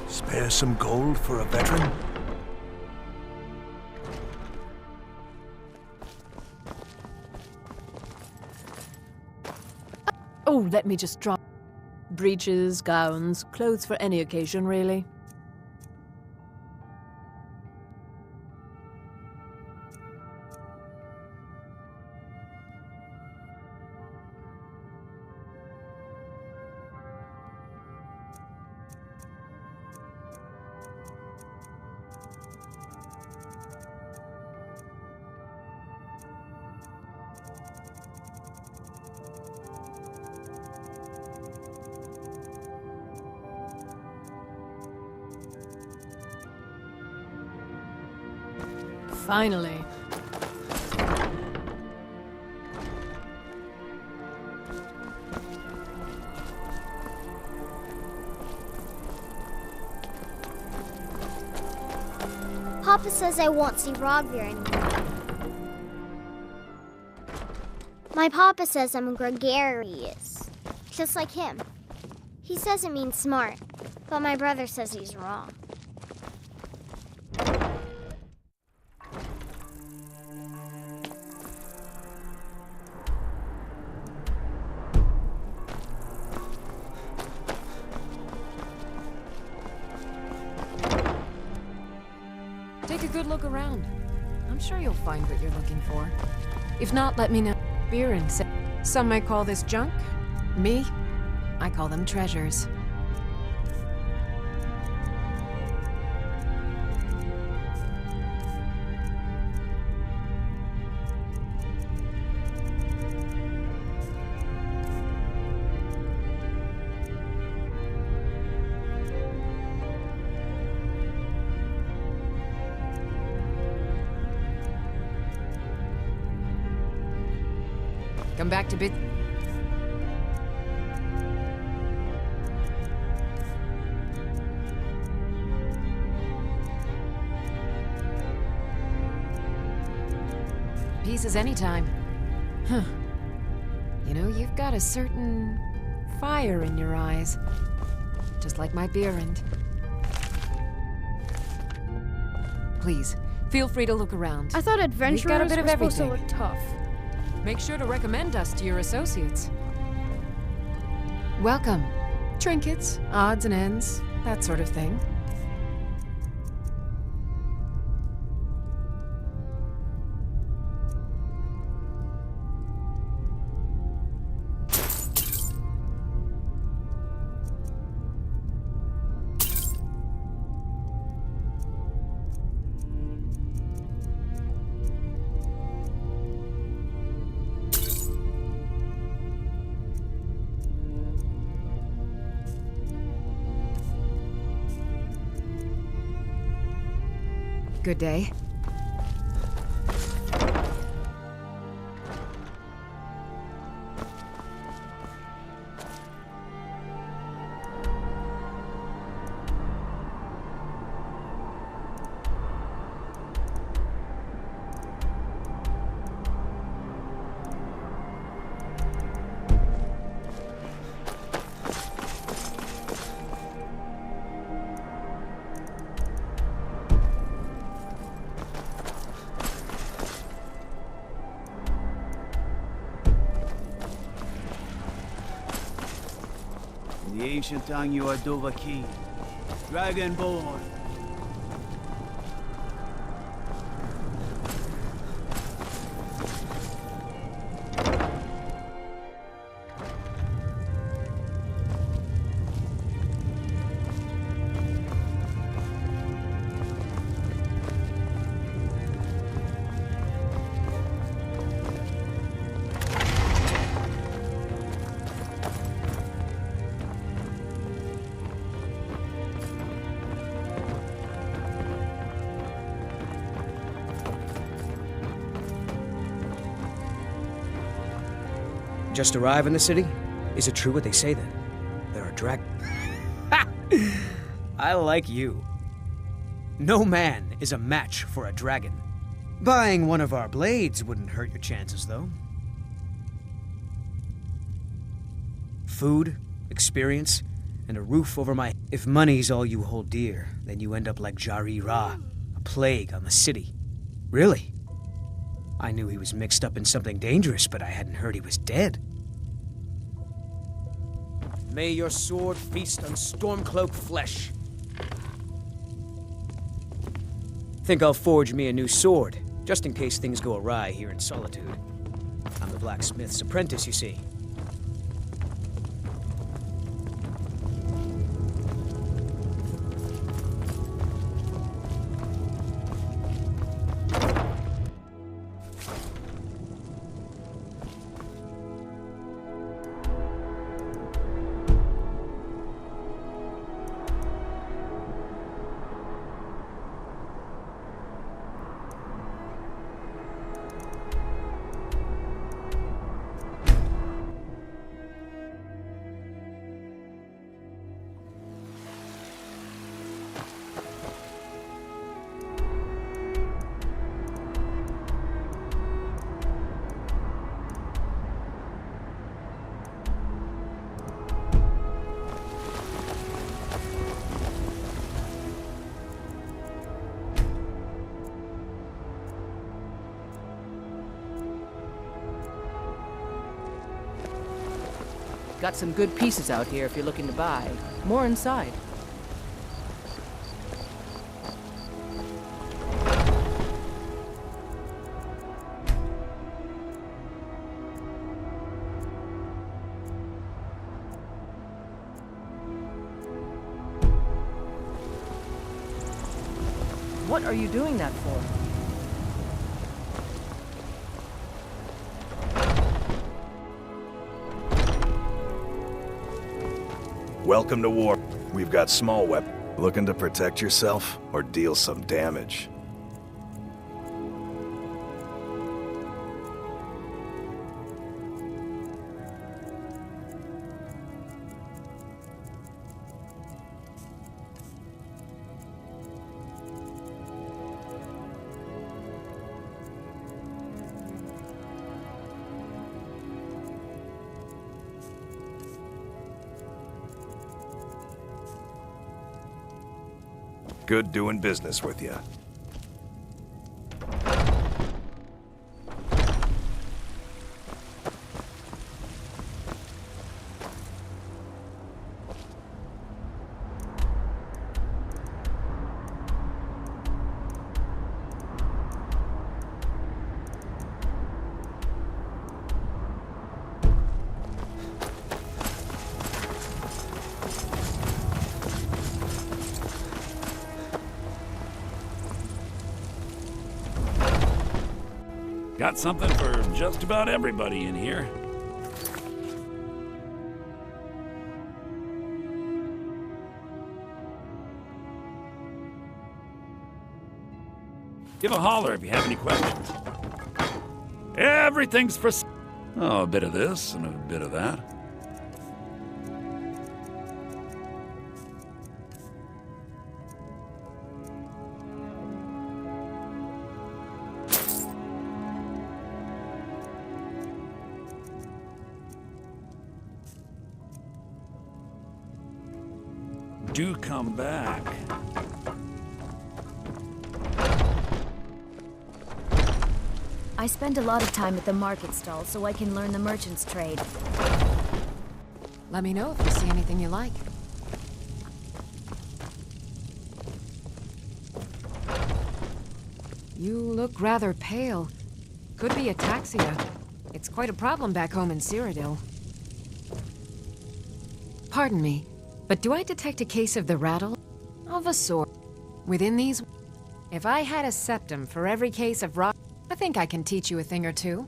Speaker 15: Spare some gold for a veteran?
Speaker 16: Oh, let me just drop. Breeches, gowns, clothes for any occasion, really. Finally.
Speaker 17: Papa says I won't see Rogvir anymore. My papa says I'm gregarious, just like him. He says it means smart, but my brother says he's wrong.
Speaker 16: Take a good look around. I'm sure you'll find what you're looking for. If not, let me know. Biren said, some might call this junk. Me, I call them treasures. Come back to bit. Pieces anytime. Huh. You know, you've got a certain fire in your eyes. Just like my Beerend. Please, feel free to look around.
Speaker 18: I thought
Speaker 16: We've got a
Speaker 18: adventurers
Speaker 16: bit of
Speaker 18: were supposed to
Speaker 16: everything.
Speaker 18: look tough.
Speaker 16: Make sure to recommend us to your associates. Welcome. Trinkets, odds and ends, that sort of thing. Good day.
Speaker 18: the ancient Dova king, Dragonborn.
Speaker 13: Just arrive in the city? Is it true what they say then? There are I like you. No man is a match for a dragon. Buying one of our blades wouldn't hurt your chances, though. Food, experience, and a roof over my... If money's all you hold dear, then you end up like Jari Ra, a plague on the city. Really? I knew he was mixed up in something dangerous, but I hadn't heard he was dead. May your sword feast on Stormcloak flesh. Think I'll forge me a new sword, just in case things go awry here in Solitude. I'm the blacksmith's apprentice, you see.
Speaker 19: Got some good pieces out here if you're looking to buy. More inside. What are you doing that for?
Speaker 20: Welcome to war. We've got small weapons. Looking to protect yourself or deal some damage? Good doing business with you.
Speaker 21: Got something for just about everybody in here. Give a holler if you have any questions. Everything's for... Oh, a bit of this and a bit of that. Do come back.
Speaker 10: I spend a lot of time at the market stall so I can learn the merchant's trade.
Speaker 16: Let me know if you see anything you like. You look rather pale. Could be ataxia. It's quite a problem back home in Cyrodiil. Pardon me, but do I detect a case of the rattle? Of a sort. Within these... If I had a septum for every case of rock, I think I can teach you a thing or two.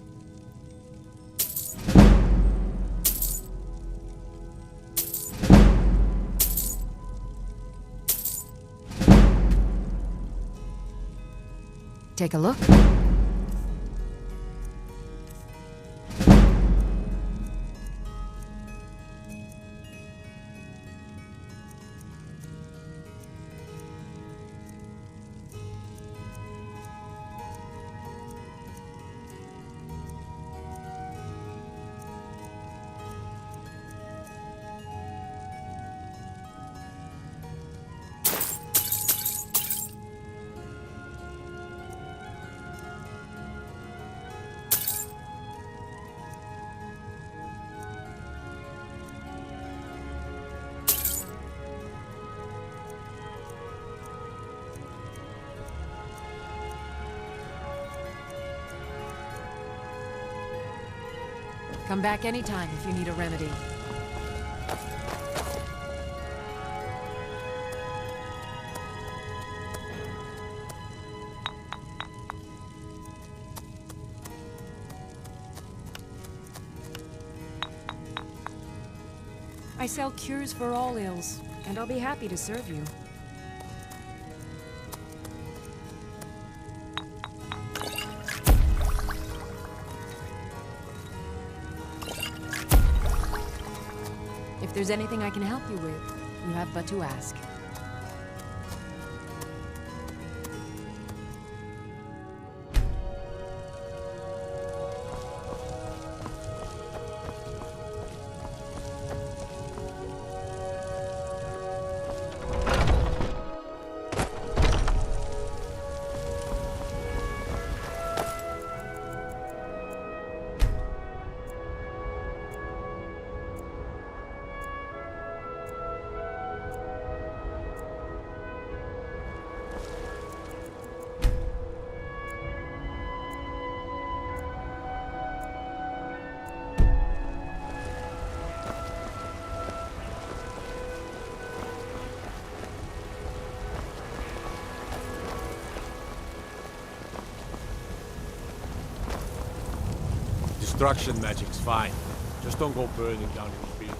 Speaker 16: Take a look. Come back anytime if you need a remedy. I sell cures for all ills, and I'll be happy to serve you. If there's anything I can help you with, you have but to ask.
Speaker 2: Destruction magic's fine. Just don't go burning down your buildings.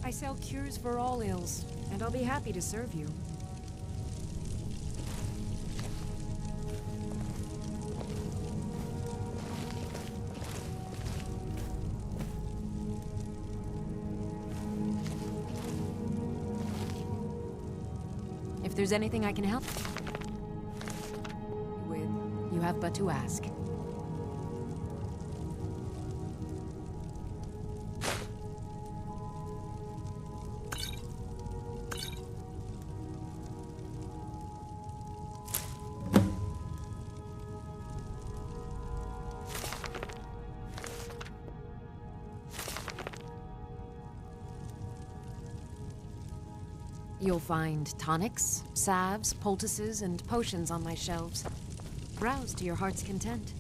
Speaker 16: I sell cures for all ills, and I'll be happy to serve you. If there's anything I can help with, you have but to ask. You'll find tonics, salves, poultices, and potions on my shelves. Browse to your heart's content.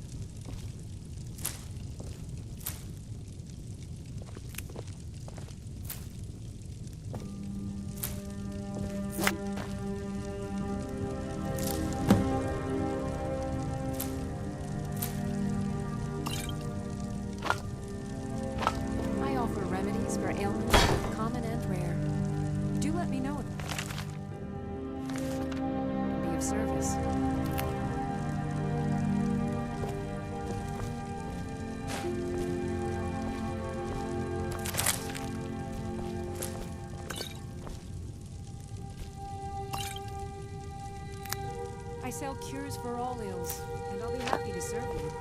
Speaker 16: service. I sell cures for all ills, and I'll be happy to serve you.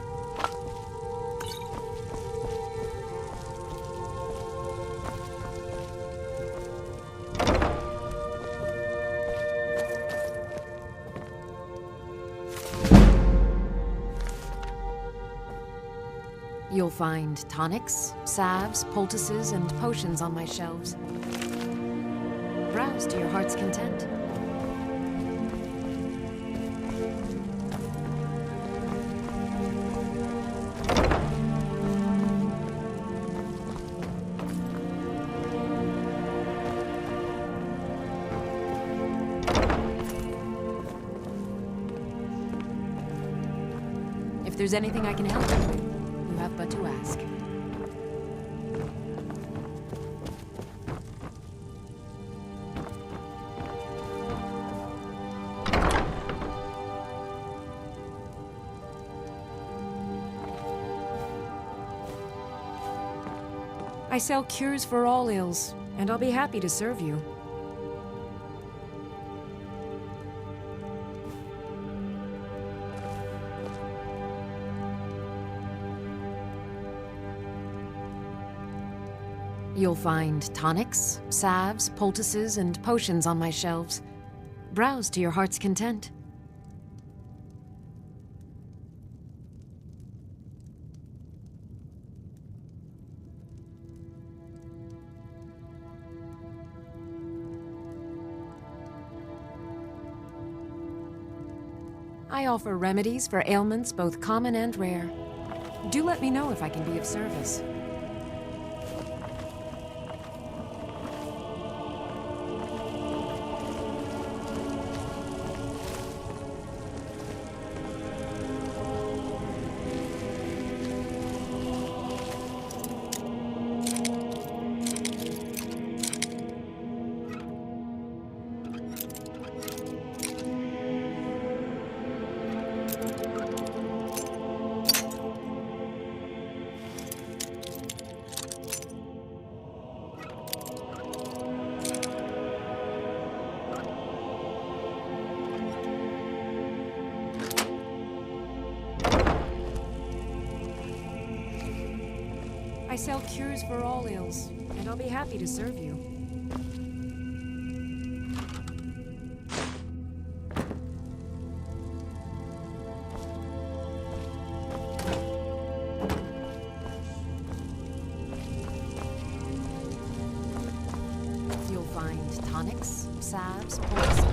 Speaker 16: You'll find tonics, salves, poultices, and potions on my shelves. Browse to your heart's content. If there's anything I can help you with, you have but to ask. I sell cures for all ills, and I'll be happy to serve you. You'll find tonics, salves, poultices, and potions on my shelves. Browse to your heart's content. I offer remedies for ailments both common and rare. Do let me know if I can be of service. I sell cures for all ills, and I'll be happy to serve you. You'll find tonics, salves, poultices.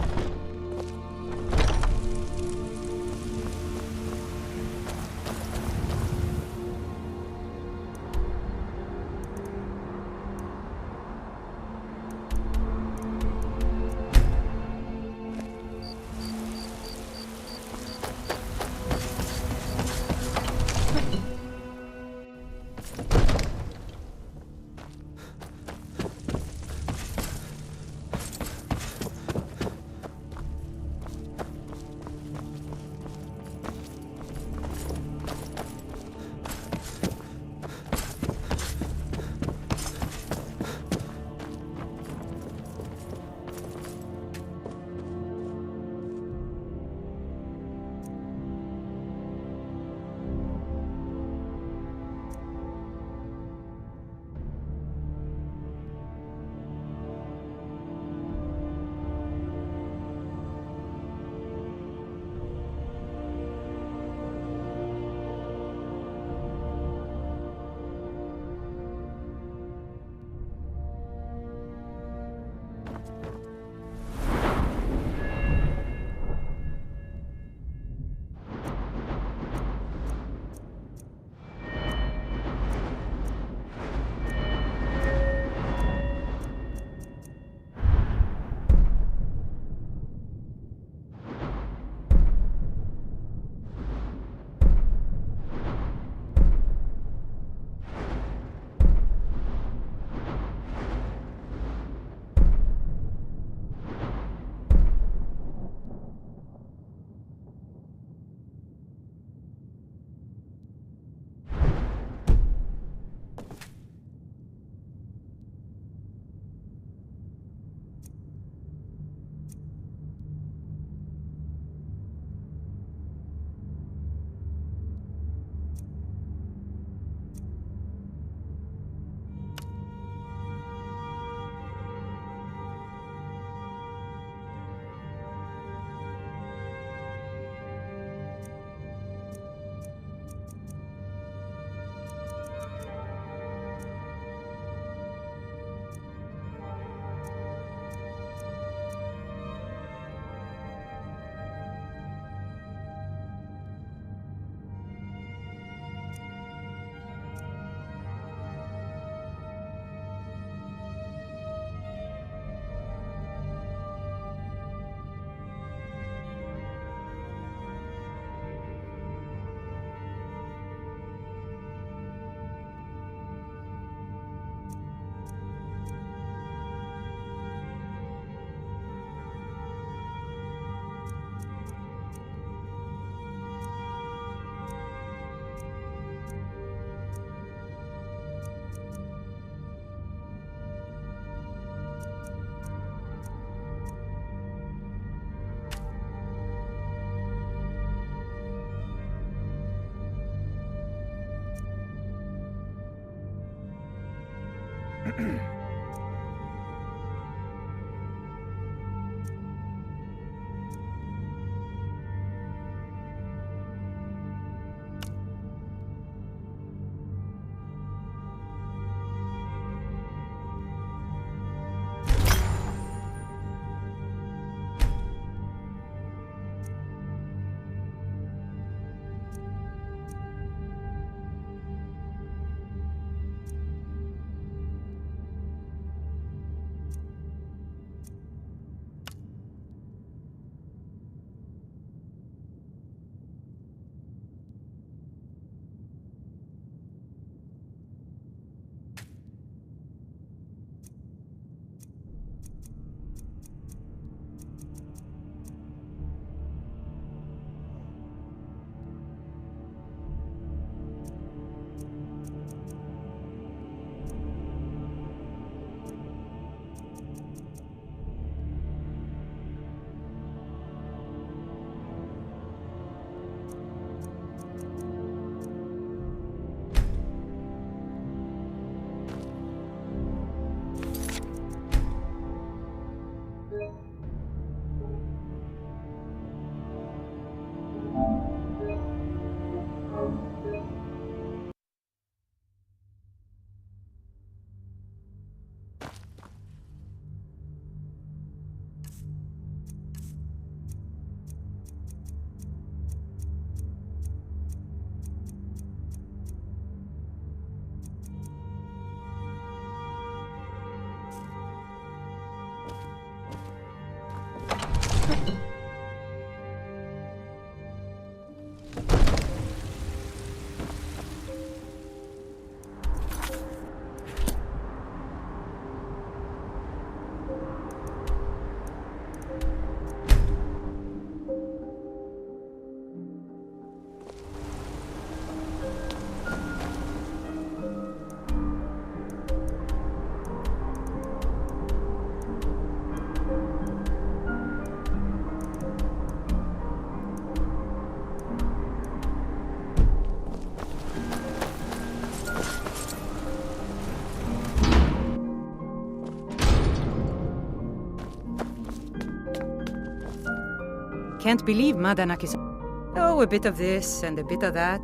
Speaker 4: Can't believe Madanaki. Oh, a bit of this and a bit of that.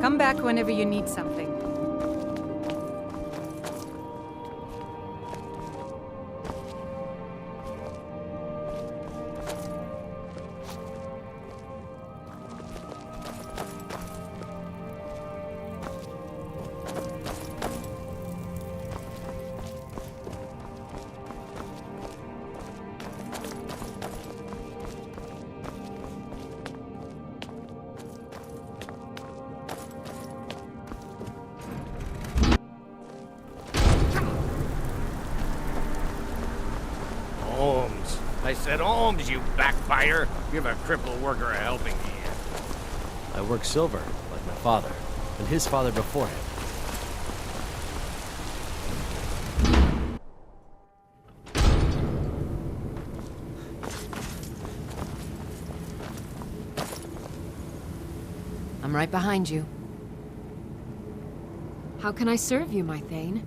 Speaker 4: Come back whenever you need something.
Speaker 22: I said alms, you backbiter! Give a crippled worker a helping hand.
Speaker 23: I work silver, like my father, and his father before him.
Speaker 16: I'm right behind you. How can I serve you, my Thane?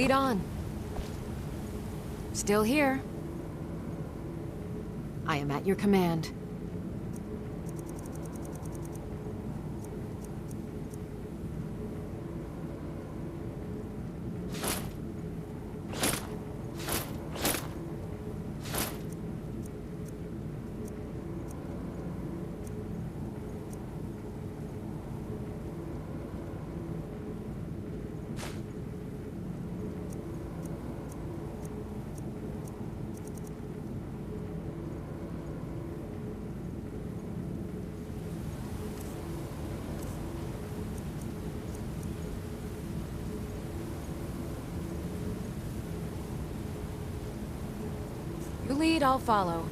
Speaker 16: Lead on. Still here. I am at your command. You lead, I'll follow.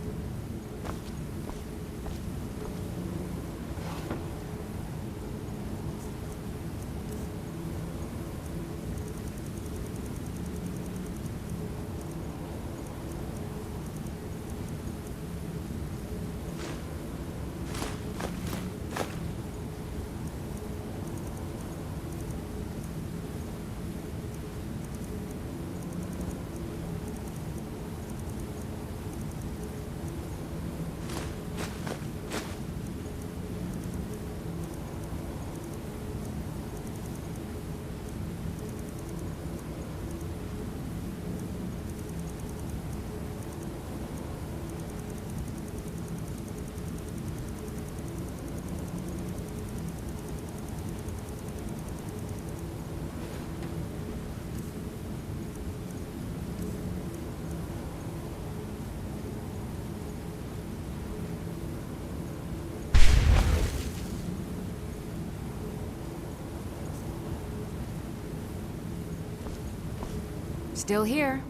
Speaker 16: Still here.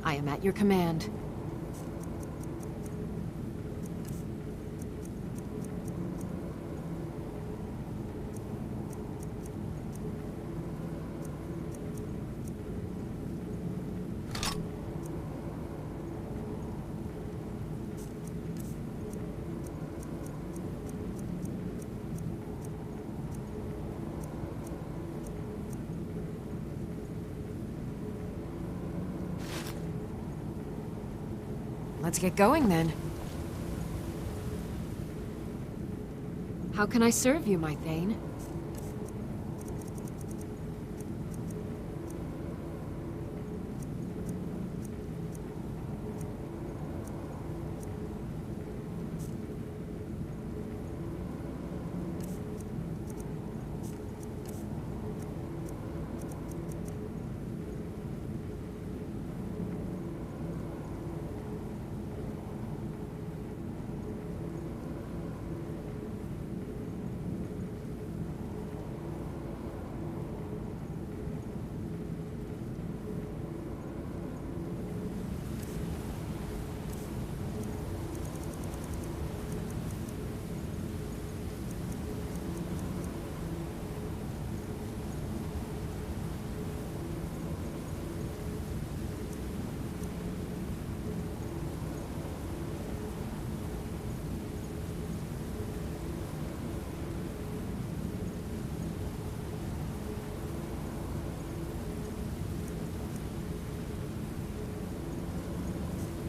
Speaker 16: I am at your command. Let's get going, then. How can I serve you, my Thane?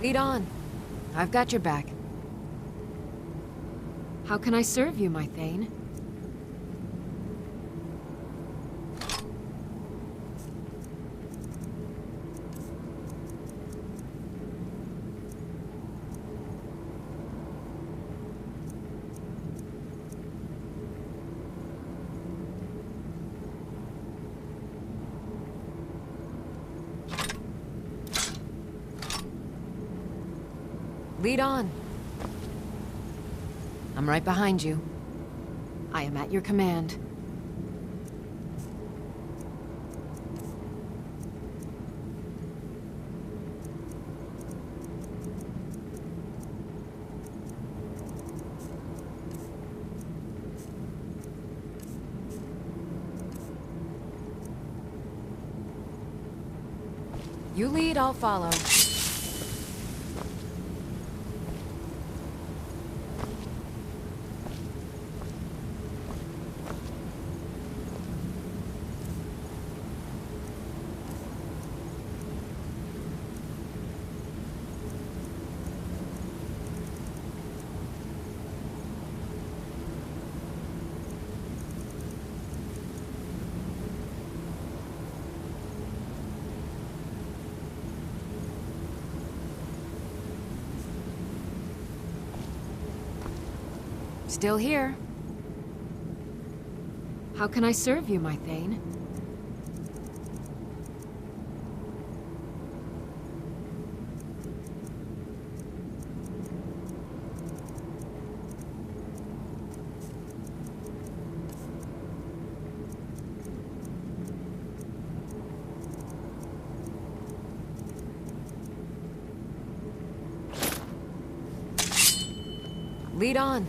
Speaker 16: Lead on. I've got your back. How can I serve you, my Thane? Lead on. I'm right behind you. I am at your command. You lead, I'll follow. Still here. How can I serve you, my Thane? Lead on.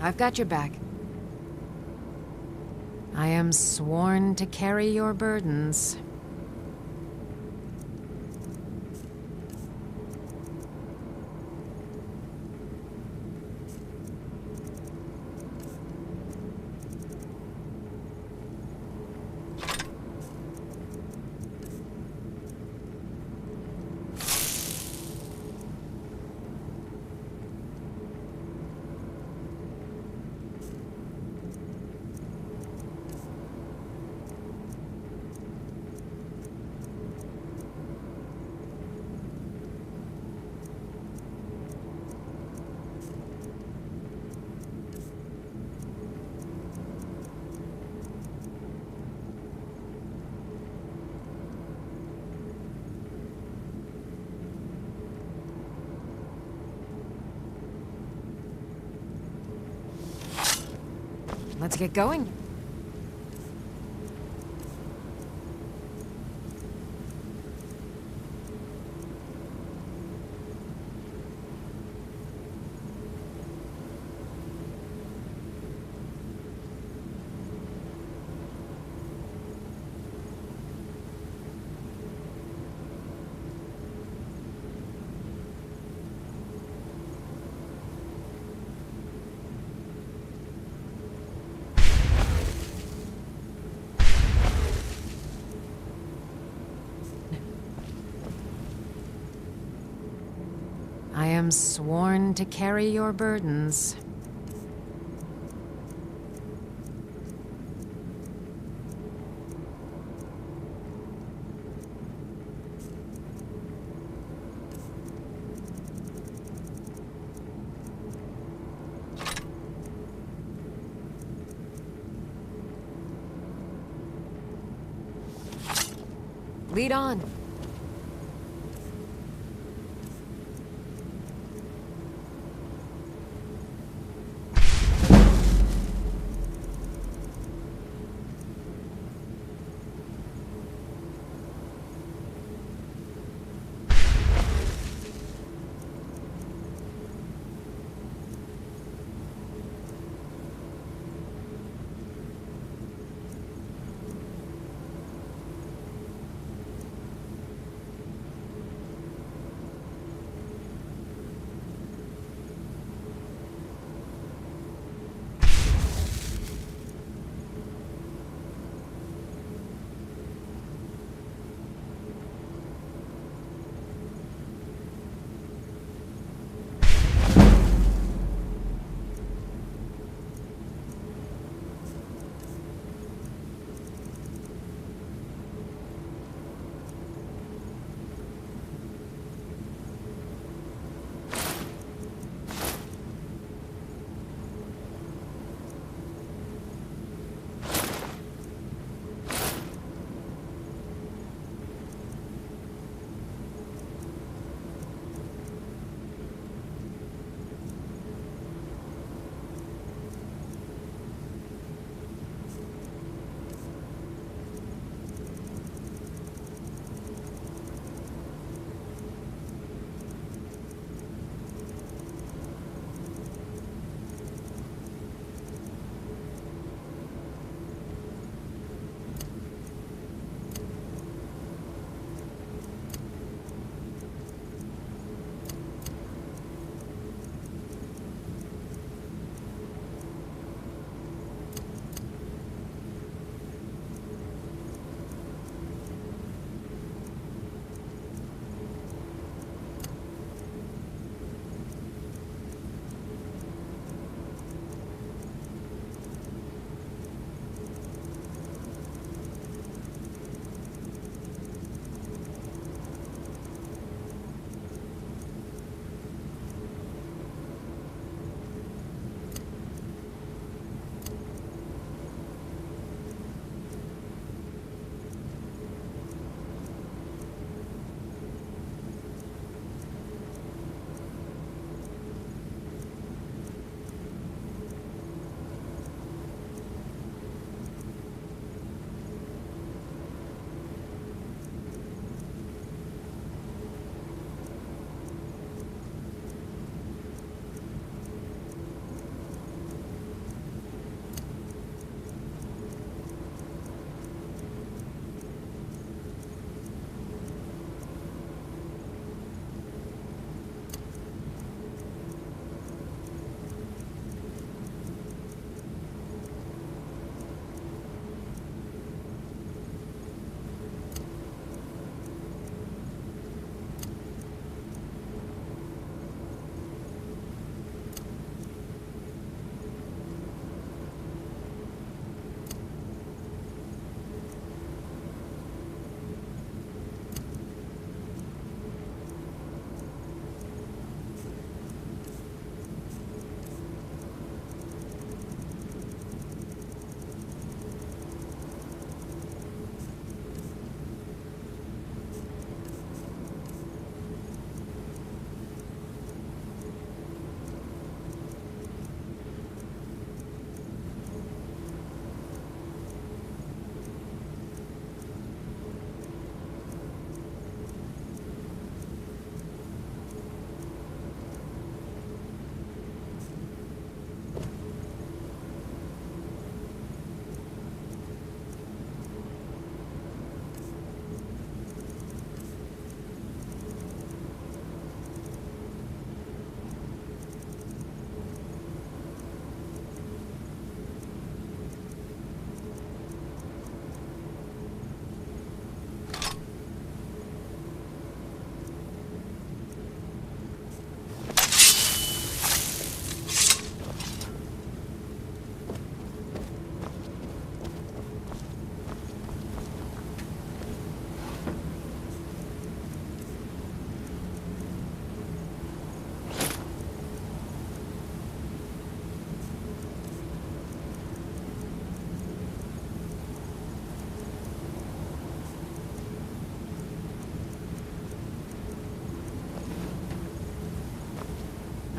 Speaker 16: I've got your back. I am sworn to carry your burdens. Let's get going. I am sworn to carry your burdens. Lead on.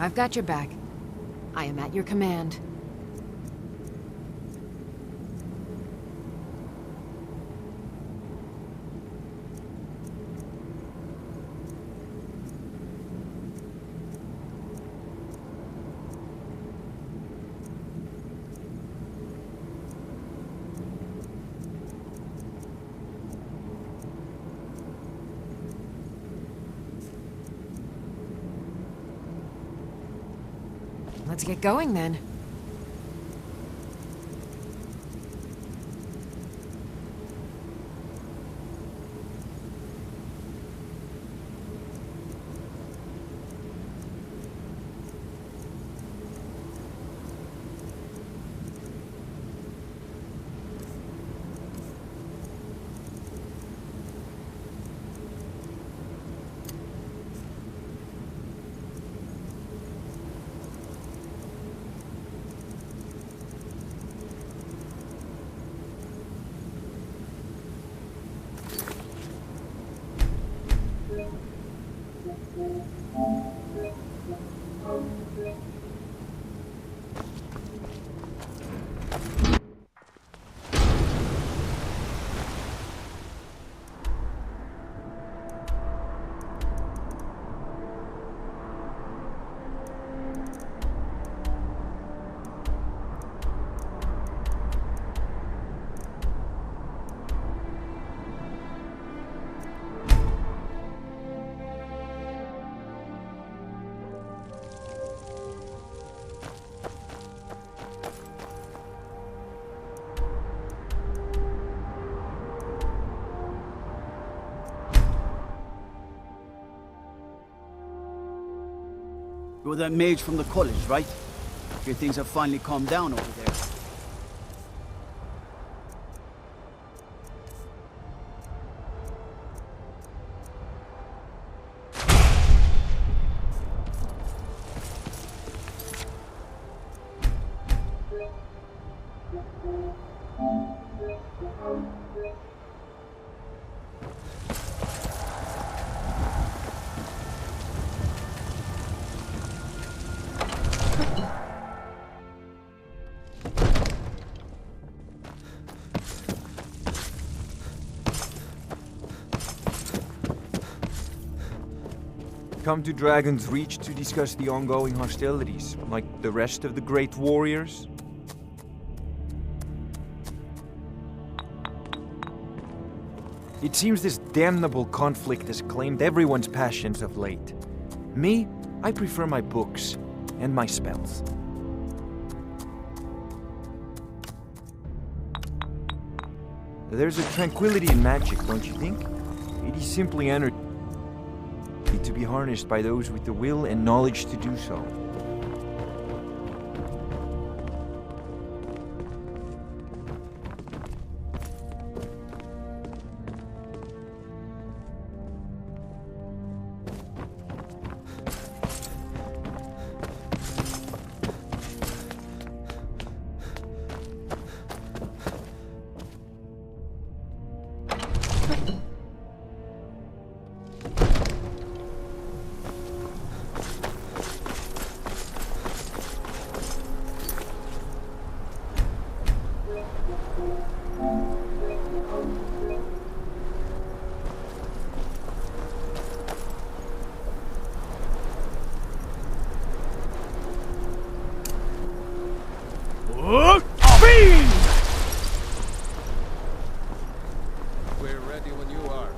Speaker 16: I've got your back. I am at your command. Let's get going then.
Speaker 18: You're that mage from the college, right? Hear things have finally calmed down over there.
Speaker 12: Come to Dragon's Reach to discuss the ongoing hostilities, like the rest of the great warriors? It seems this damnable conflict has claimed everyone's passions of late. Me, I prefer my books and my spells. There's a tranquility in magic, don't you think? It is simply energy to be harnessed by those with the will and knowledge to do so.
Speaker 5: We're ready when you are.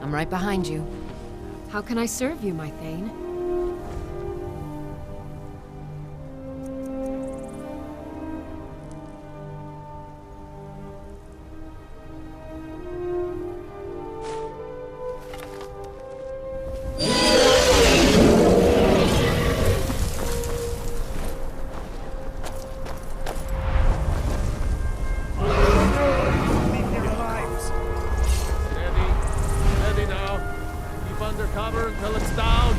Speaker 16: I'm right behind you. How can I serve you, my Thane?
Speaker 5: Steady now. Keep under cover until it's down.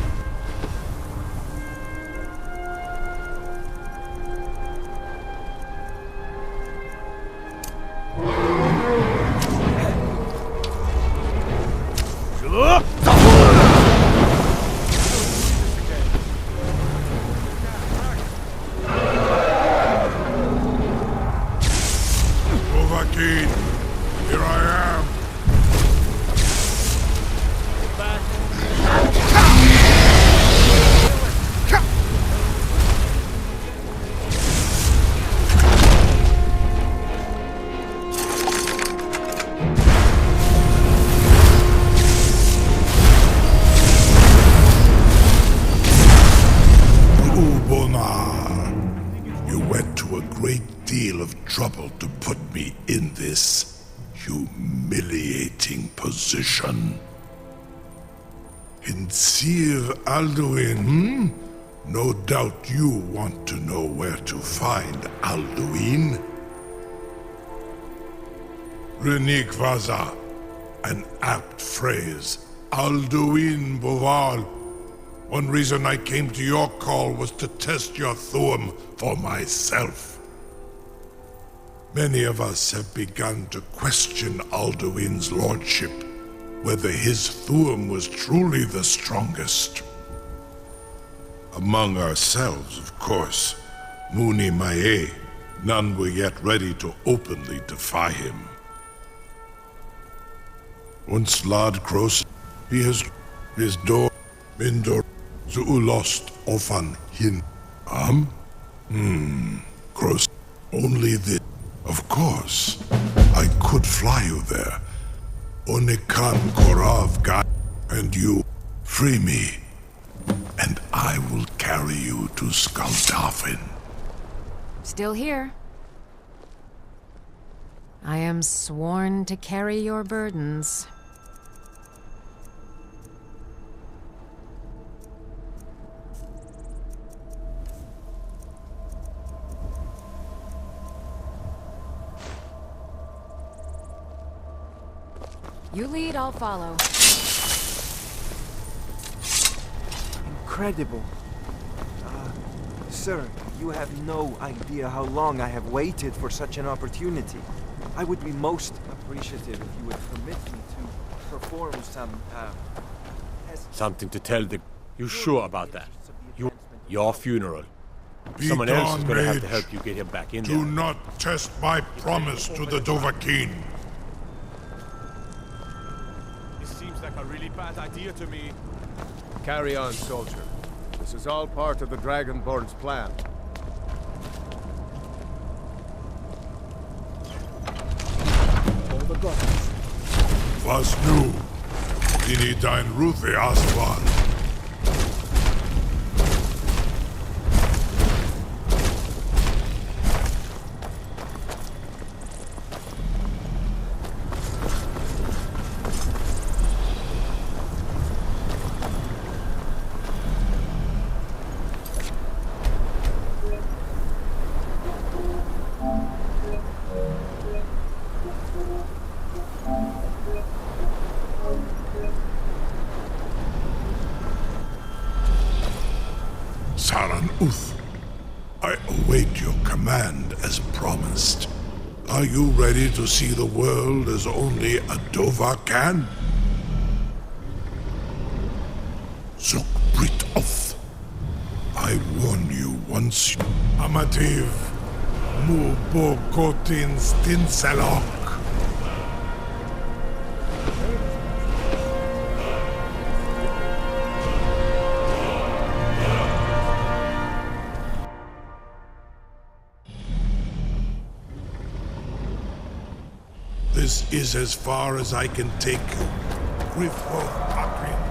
Speaker 11: deal of trouble to put me in this humiliating position. In Sir Alduin, No doubt you want to know where to find Alduin. Renik Vaza, an apt phrase. Alduin Boval. One reason I came to your call was to test your Thuum for myself. Many of us have begun to question Alduin's lordship, whether his Thuum was truly the strongest. Among ourselves, of course, Muni Mae, none were yet ready to openly defy him. Once Lad Kroos, he has his door, Mindor, Zuulost, Ofan, Hin, Kroos, only this. Of course, I could fly you there. Onikan Korav Gai, and you free me, and I will carry you to Skaldafin.
Speaker 16: Still here. I am sworn to carry your burdens. You lead, I'll follow.
Speaker 12: Incredible. Sir, you have no idea how long I have waited for such an opportunity. I would be most appreciative if you would permit me to perform some,
Speaker 2: Something to tell the... You sure about that? Your funeral.
Speaker 11: Be
Speaker 2: Someone else is
Speaker 11: gone,
Speaker 2: gonna have to
Speaker 11: mage.
Speaker 2: help you get him back in
Speaker 11: Do
Speaker 2: there.
Speaker 11: not test my promise to the Dovahkiin.
Speaker 2: This seems like a really bad idea to me.
Speaker 5: Carry on, soldier. This is all part of the Dragonborn's plan.
Speaker 11: Was nu, Dini Dain Ruthi Aswan. Saran Uth, I await your command as promised. Are you ready to see the world as only a Dova can? Zukbrit Oth, I warn you once. Amativ, Mubokotin Stinselok. This is as far as I can take you. Grifo Akrin.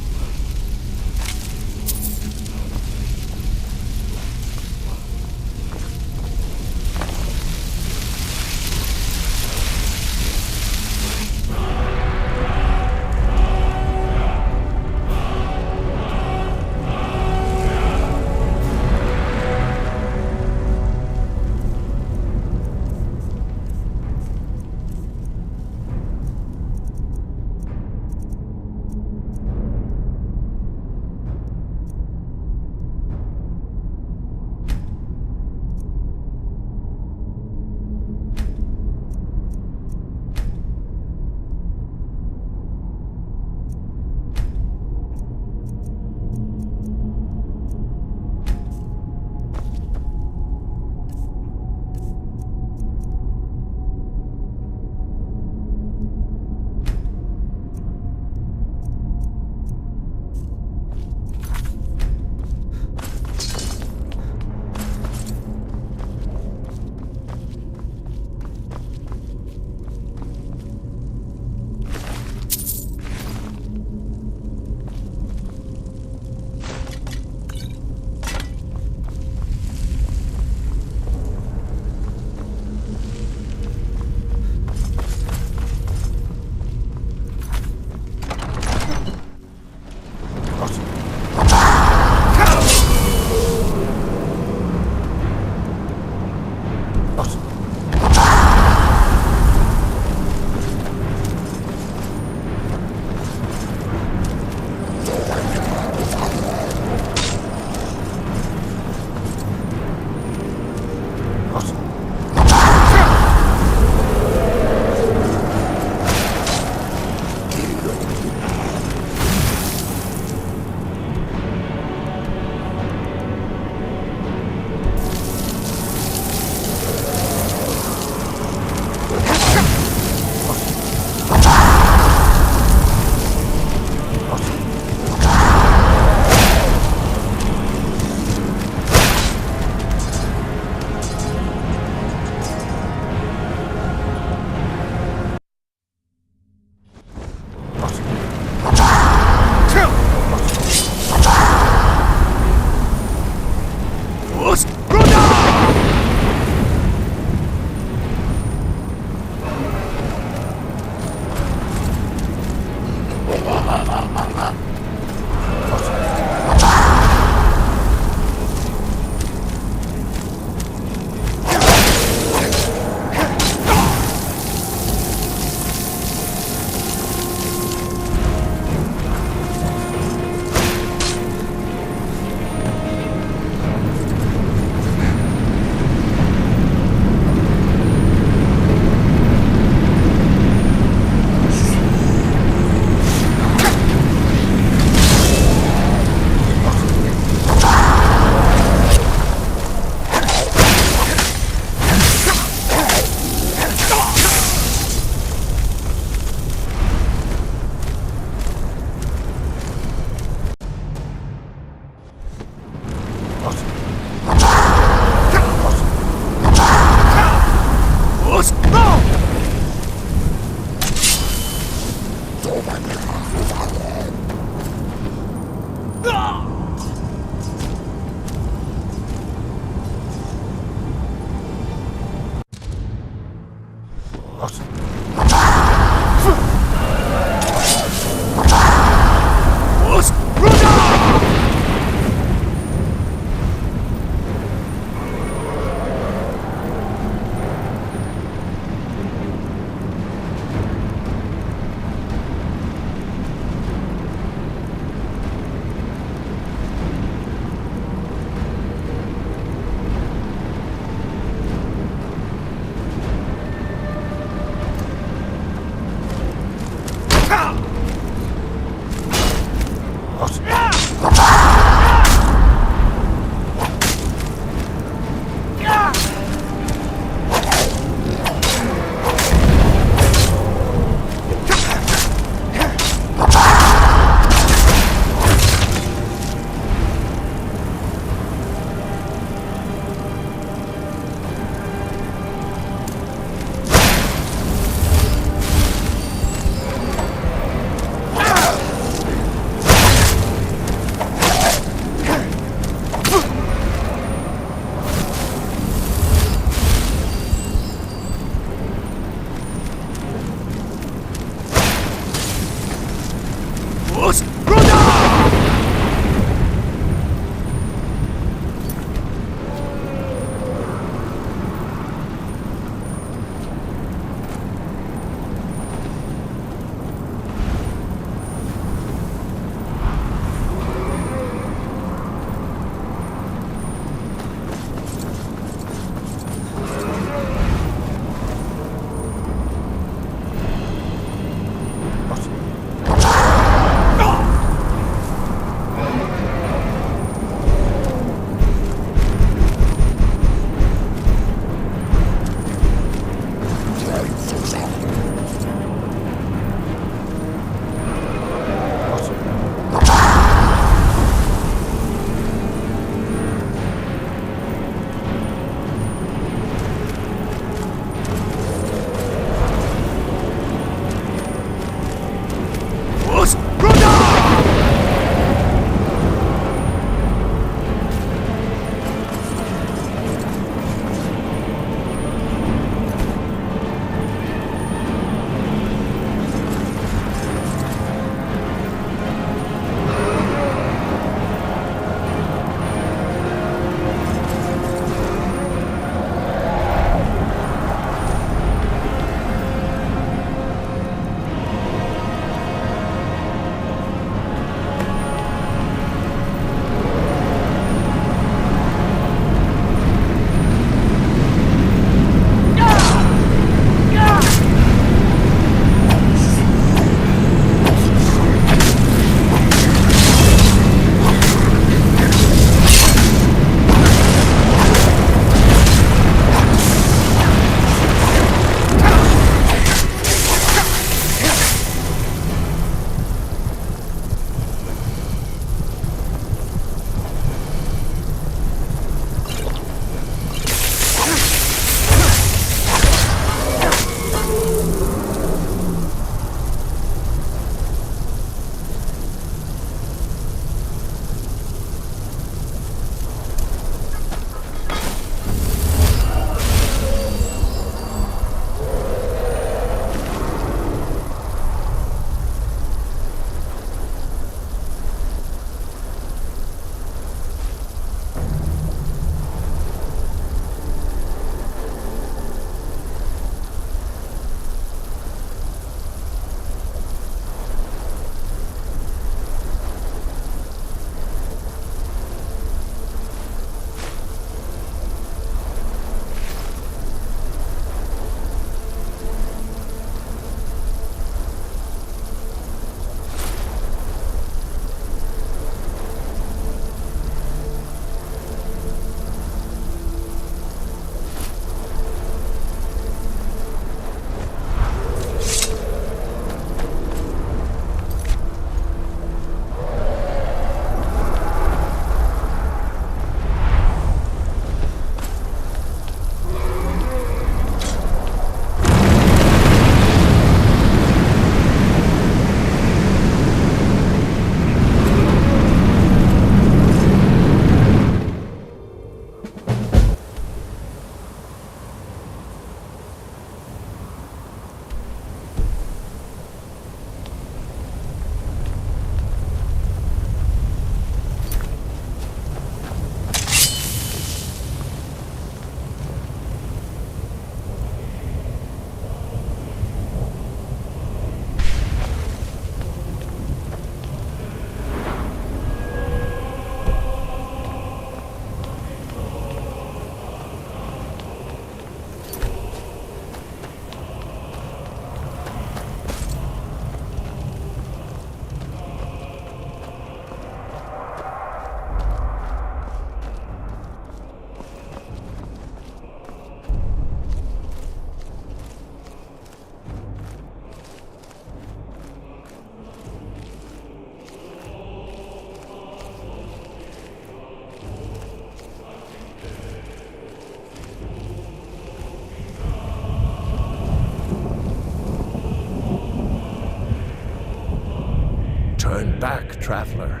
Speaker 5: Turn back, traveler.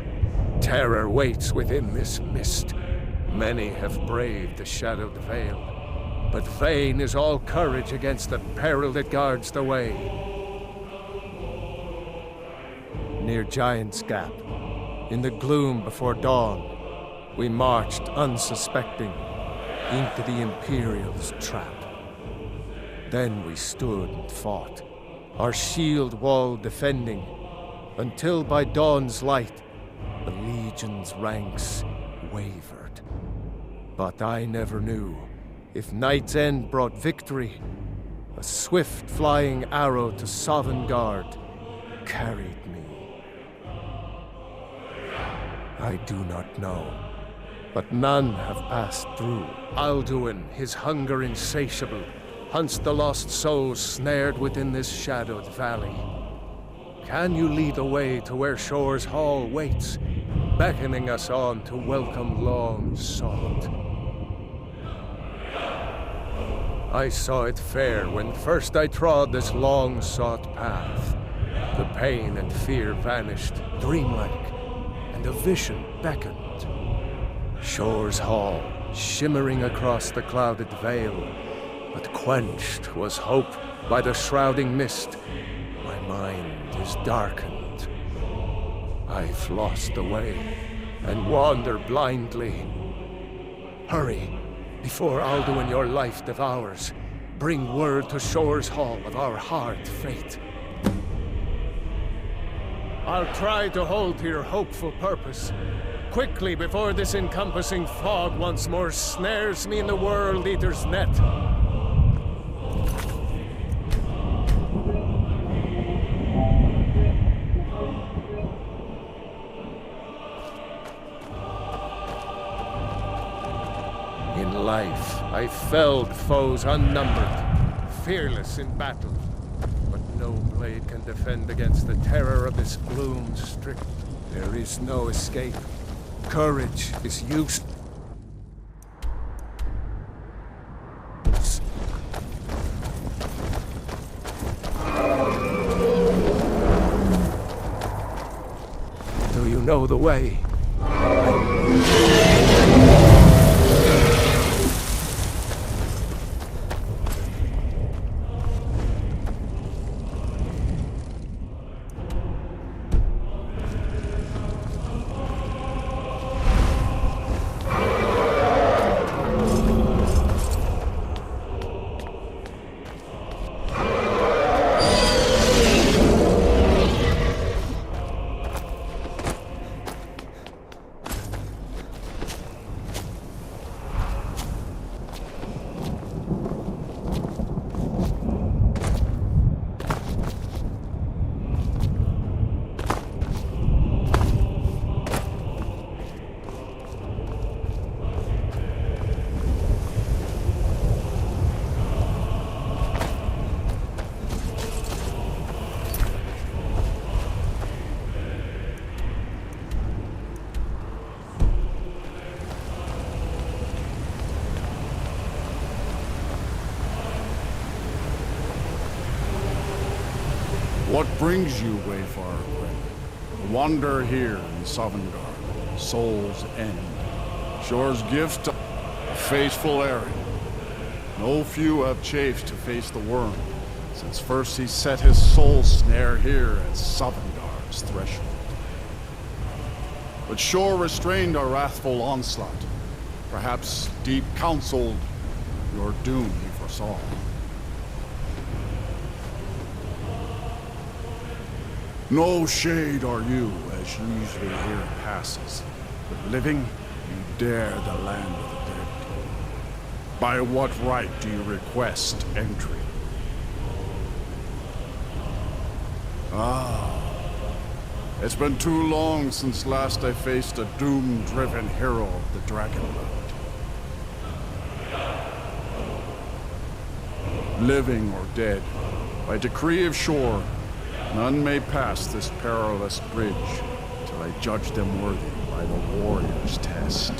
Speaker 5: Terror waits within this mist. Many have braved the shadowed veil, but vain is all courage against the peril that guards the way. Near Giant's Gap, in the gloom before dawn, we marched unsuspecting into the Imperial's trap. Then we stood and fought, our shield wall defending, until by dawn's light, the Legion's ranks wavered. But I never knew if Night's End brought victory, a swift flying arrow to Sovngarde carried me. I do not know, but none have passed through. Alduin, his hunger insatiable, hunts the lost souls snared within this shadowed valley. Can you lead the way to where Shore's Hall waits, beckoning us on to welcome long sought? I saw it fair when first I trod this long-sought path. The pain and fear vanished, dreamlike, and a vision beckoned. Shore's Hall, shimmering across the clouded veil, but quenched was hope by the shrouding mist. My mind is darkened. I've lost the way and wander blindly. Hurry, before Alduin your life devours. Bring word to Shore's Hall of our hard fate. I'll try to hold to your hopeful purpose. Quickly, before this encompassing fog once more snares me in the World-Eater's net. In life, I felled foes unnumbered, fearless in battle. But no blade can defend against the terror of this gloom's strip. There is no escape. Courage is useless. Do you know the way?
Speaker 3: What brings you, wayfarer friend? Wander here in Sovngarde, Soul's End. Shore's gift, a faithful errand. No few have chafed to face the worm, since first he set his soul snare here at Sovngarde's threshold. But Shore restrained our wrathful onslaught. Perhaps deep counseled, your doom he foresaw. No shade are you, as usually here passes, but living, you dare the land of the dead. By what right do you request entry? It's been too long since last I faced a doom-driven hero of the Dragonborn. Living or dead, by decree of Shore, none may pass this perilous bridge till I judge them worthy by the warrior's test.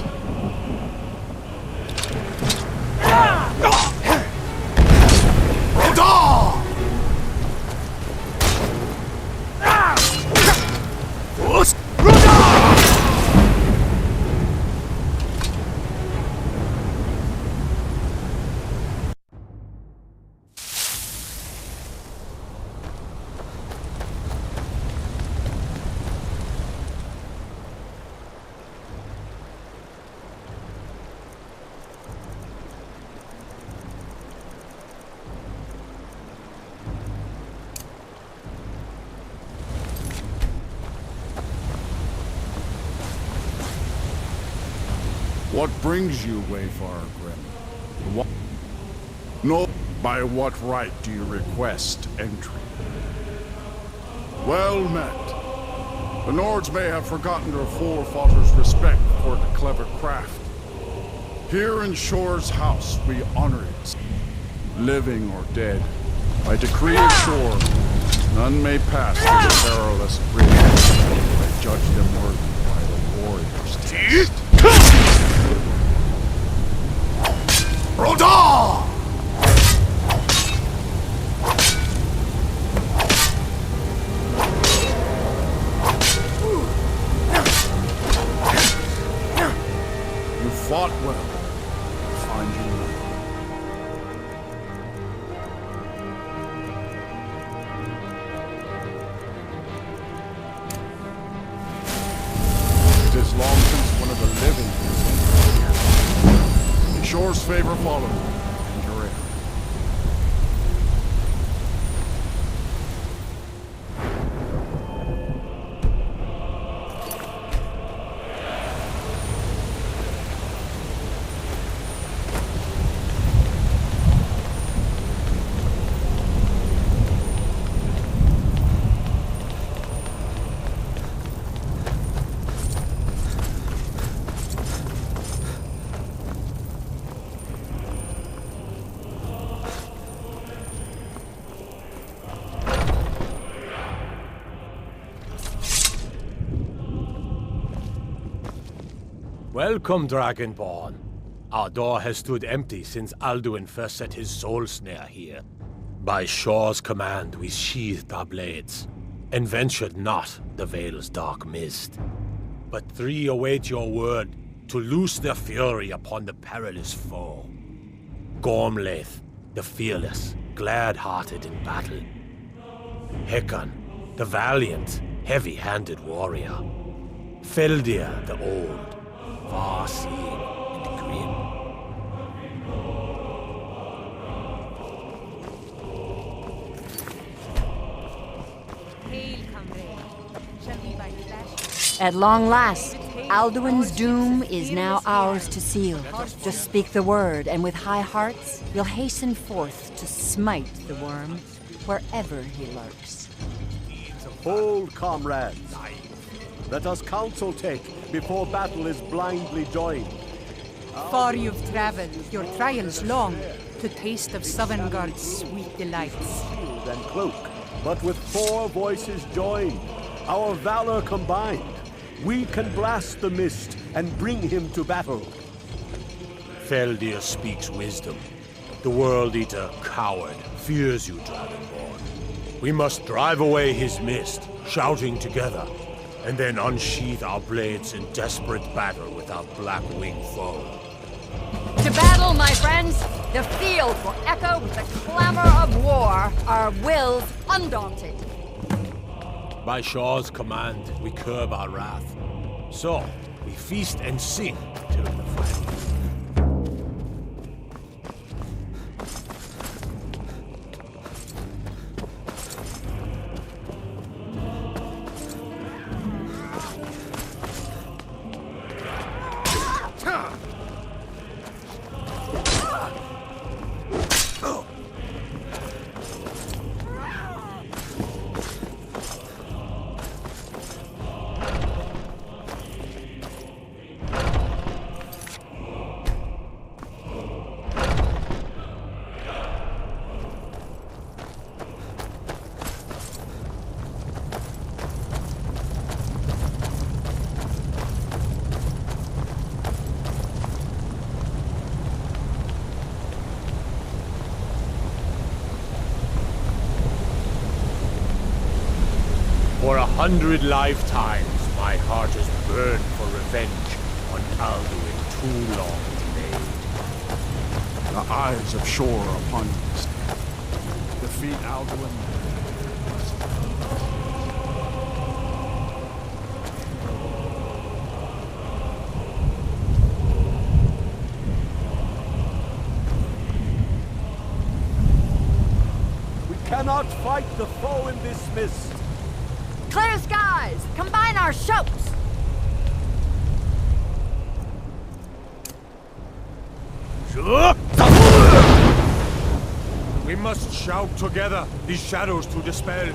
Speaker 3: What brings you, Wayfarer Grim? What? No, by what right do you request entry? Well met. The Nords may have forgotten their forefathers' respect for the clever craft. Here in Shore's house, we honor it, living or dead. By decree of Shore, none may pass through the perilous bridge. I judge them worthy by the warrior's test.
Speaker 15: Rodar!
Speaker 3: You fought well. I find you well. It is long since one of the living has been here. Shore's favor follow you, and your heir.
Speaker 2: Welcome, Dragonborn. Our door has stood empty since Alduin first set his soul snare here. By Shore's command, we sheathed our blades, and ventured not the Vale's dark mist. But three await your word to loose their fury upon the perilous foe. Gormlaith, the fearless, glad-hearted in battle. Hekon, the valiant, heavy-handed warrior. Feldir, the old, far-seeing and grim.
Speaker 6: At long last, Alduin's doom is now ours to seal. Just speak the word, and with high hearts, you'll hasten forth to smite the worm wherever he lurks.
Speaker 15: Hold, comrades. Let us counsel take before battle is blindly joined.
Speaker 4: Far you've traveled, your trials long, to taste of Sovngarde's sweet delights.
Speaker 15: Shield and cloak, but with 4 voices joined, our valor combined, we can blast the mist and bring him to battle.
Speaker 2: Feldir speaks wisdom. The World-Eater, coward, fears you, Dragonborn. We must drive away his mist, shouting together, and then unsheath our blades in desperate battle with our black-winged foe.
Speaker 6: To battle, my friends! The field will echo with the clamor of war, our wills undaunted.
Speaker 2: By Shore's command, we curb our wrath. So, we feast and sing till the fight. For 100 lifetimes, my heart has burned for revenge on Alduin too long delayed.
Speaker 3: The eyes of Shore are upon you. Defeat Alduin.
Speaker 15: We cannot fight the foe in this mist.
Speaker 6: Clear skies! Combine our shouts!
Speaker 2: We must shout together, these shadows to dispel.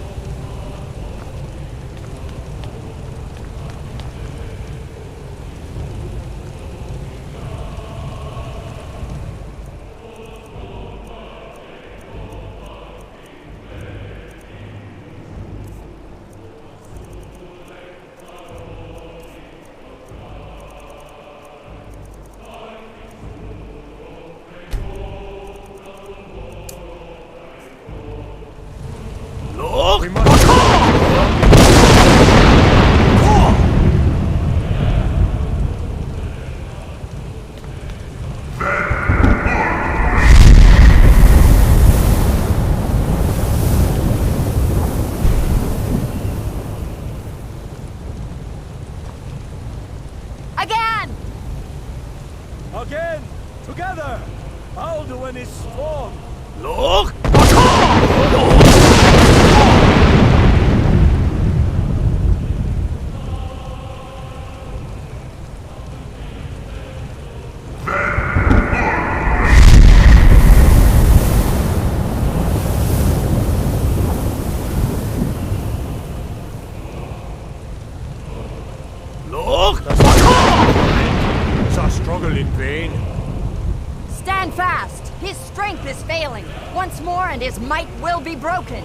Speaker 15: Again! Together! Alduin is strong!
Speaker 2: Look! Struggle in vain.
Speaker 6: Stand fast! His strength is failing. Once more and his might will be broken.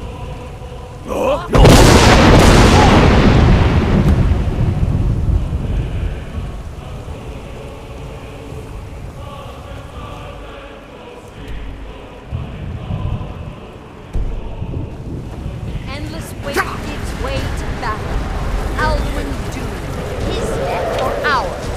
Speaker 6: Endless wait gives way to battle. Alduin's doom. His death or ours.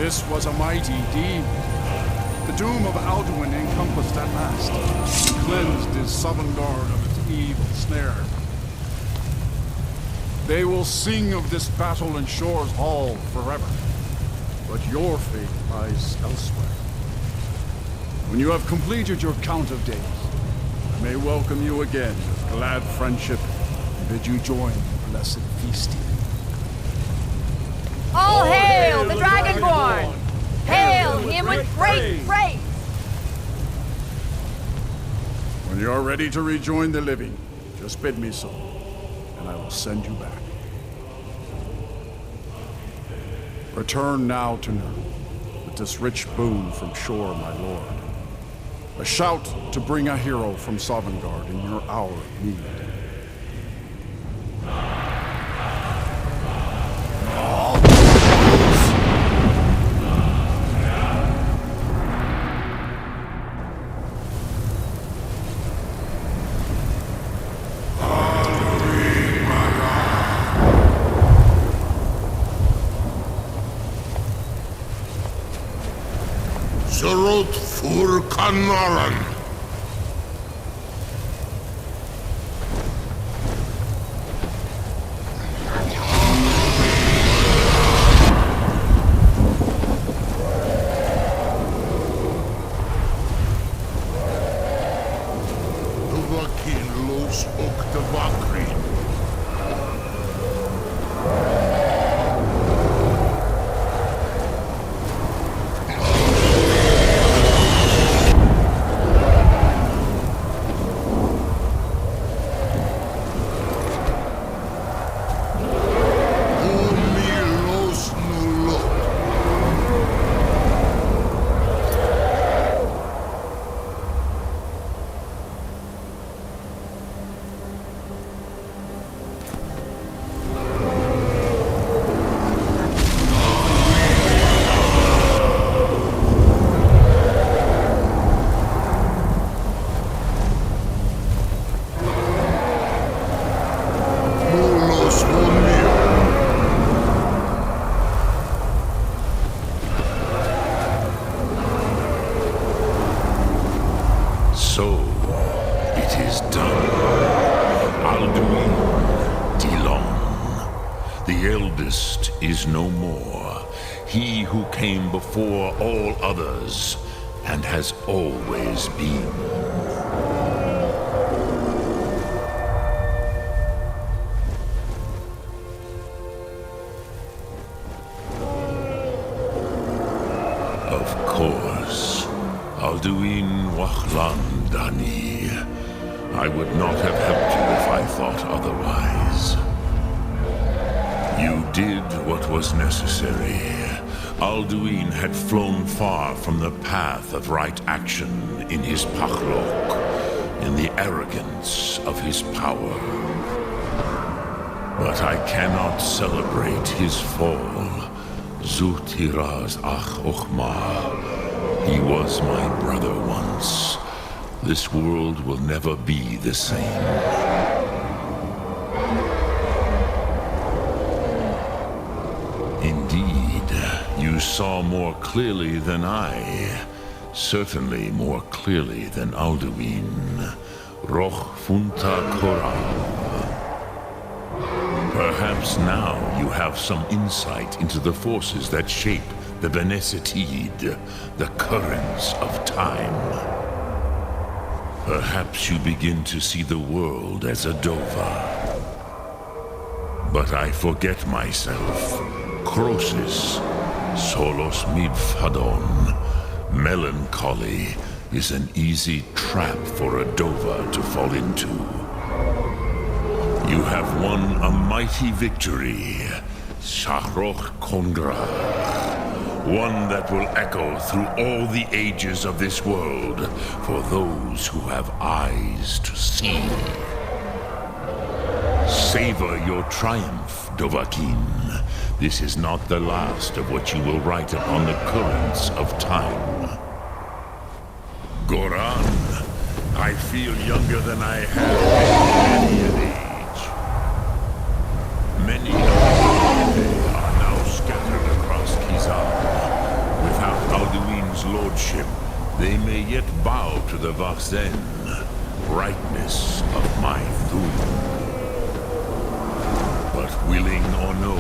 Speaker 3: This was a mighty deed. The doom of Alduin encompassed at last, and cleansed his Sovngarde of its evil snare. They will sing of this battle in Shore's Hall forever, but your fate lies elsewhere. When you have completed your count of days, I may welcome you again with glad friendship and bid you join the blessed feasting.
Speaker 6: All hail the Dragonborn! Hail him with great praise!
Speaker 3: When you are ready to rejoin the living, just bid me so, and I will send you back. Return now to Nirn, with this rich boon from Shore, my lord. A shout to bring a hero from Sovngarde in your hour of need.
Speaker 11: Zerot fur Kanaran. Duvakin los Oktavakrin.
Speaker 7: So, it is done. Alduin Dilon, the eldest, is no more. He who came before all others, and has always been. Of course, Alduin Wachlan Dani. I would not have helped you if I thought otherwise. You did what was necessary. Alduin had flown far from the path of right action in his Pachlok, in the arrogance of his power. But I cannot celebrate his fall. Zutiraz Ach Ochma. He was my brother once. This world will never be the same. Indeed, you saw more clearly than I. Certainly more clearly than Alduin. Roch Funta Koral. Perhaps now you have some insight into the forces that shape the Benesitid, the currents of time. Perhaps you begin to see the world as a Dova. But I forget myself. Crosis, solos midfadon. Melancholy is an easy trap for a Dova to fall into. You have won a mighty victory, Shahroch Kongra. One that will echo through all the ages of this world for those who have eyes to see. Savor your triumph, Dovahkiin. This is not the last of what you will write upon the currents of time. Goran, I feel younger than I have been in many an age. Many of the are now scattered across Kizar, Alduin's lordship, they may yet bow to the Varzen, brightness of my Thum. But willing or no,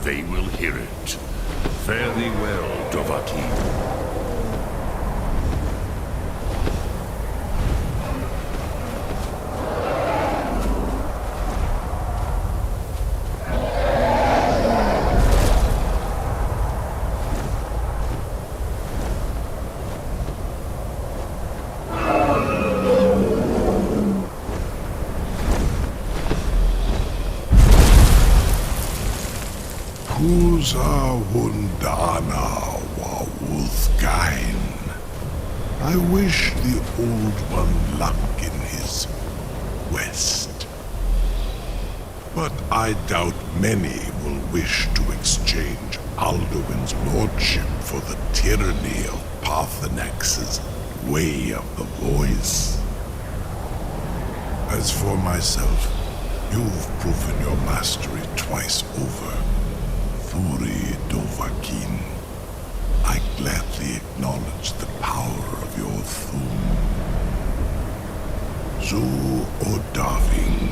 Speaker 7: they will hear it. Fare thee well, Dovahkiin.
Speaker 11: Wundana wa Wuthgain. I wish the Old One luck in his quest. But I doubt many will wish to exchange Alduin's lordship for the tyranny of Paarthurnax's way of the voice. As for myself, you've proven your mastery twice over. Thuri Dovahkiin, I gladly acknowledge the power of your Thum. Zu Odaving,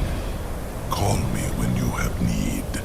Speaker 11: call me when you have need.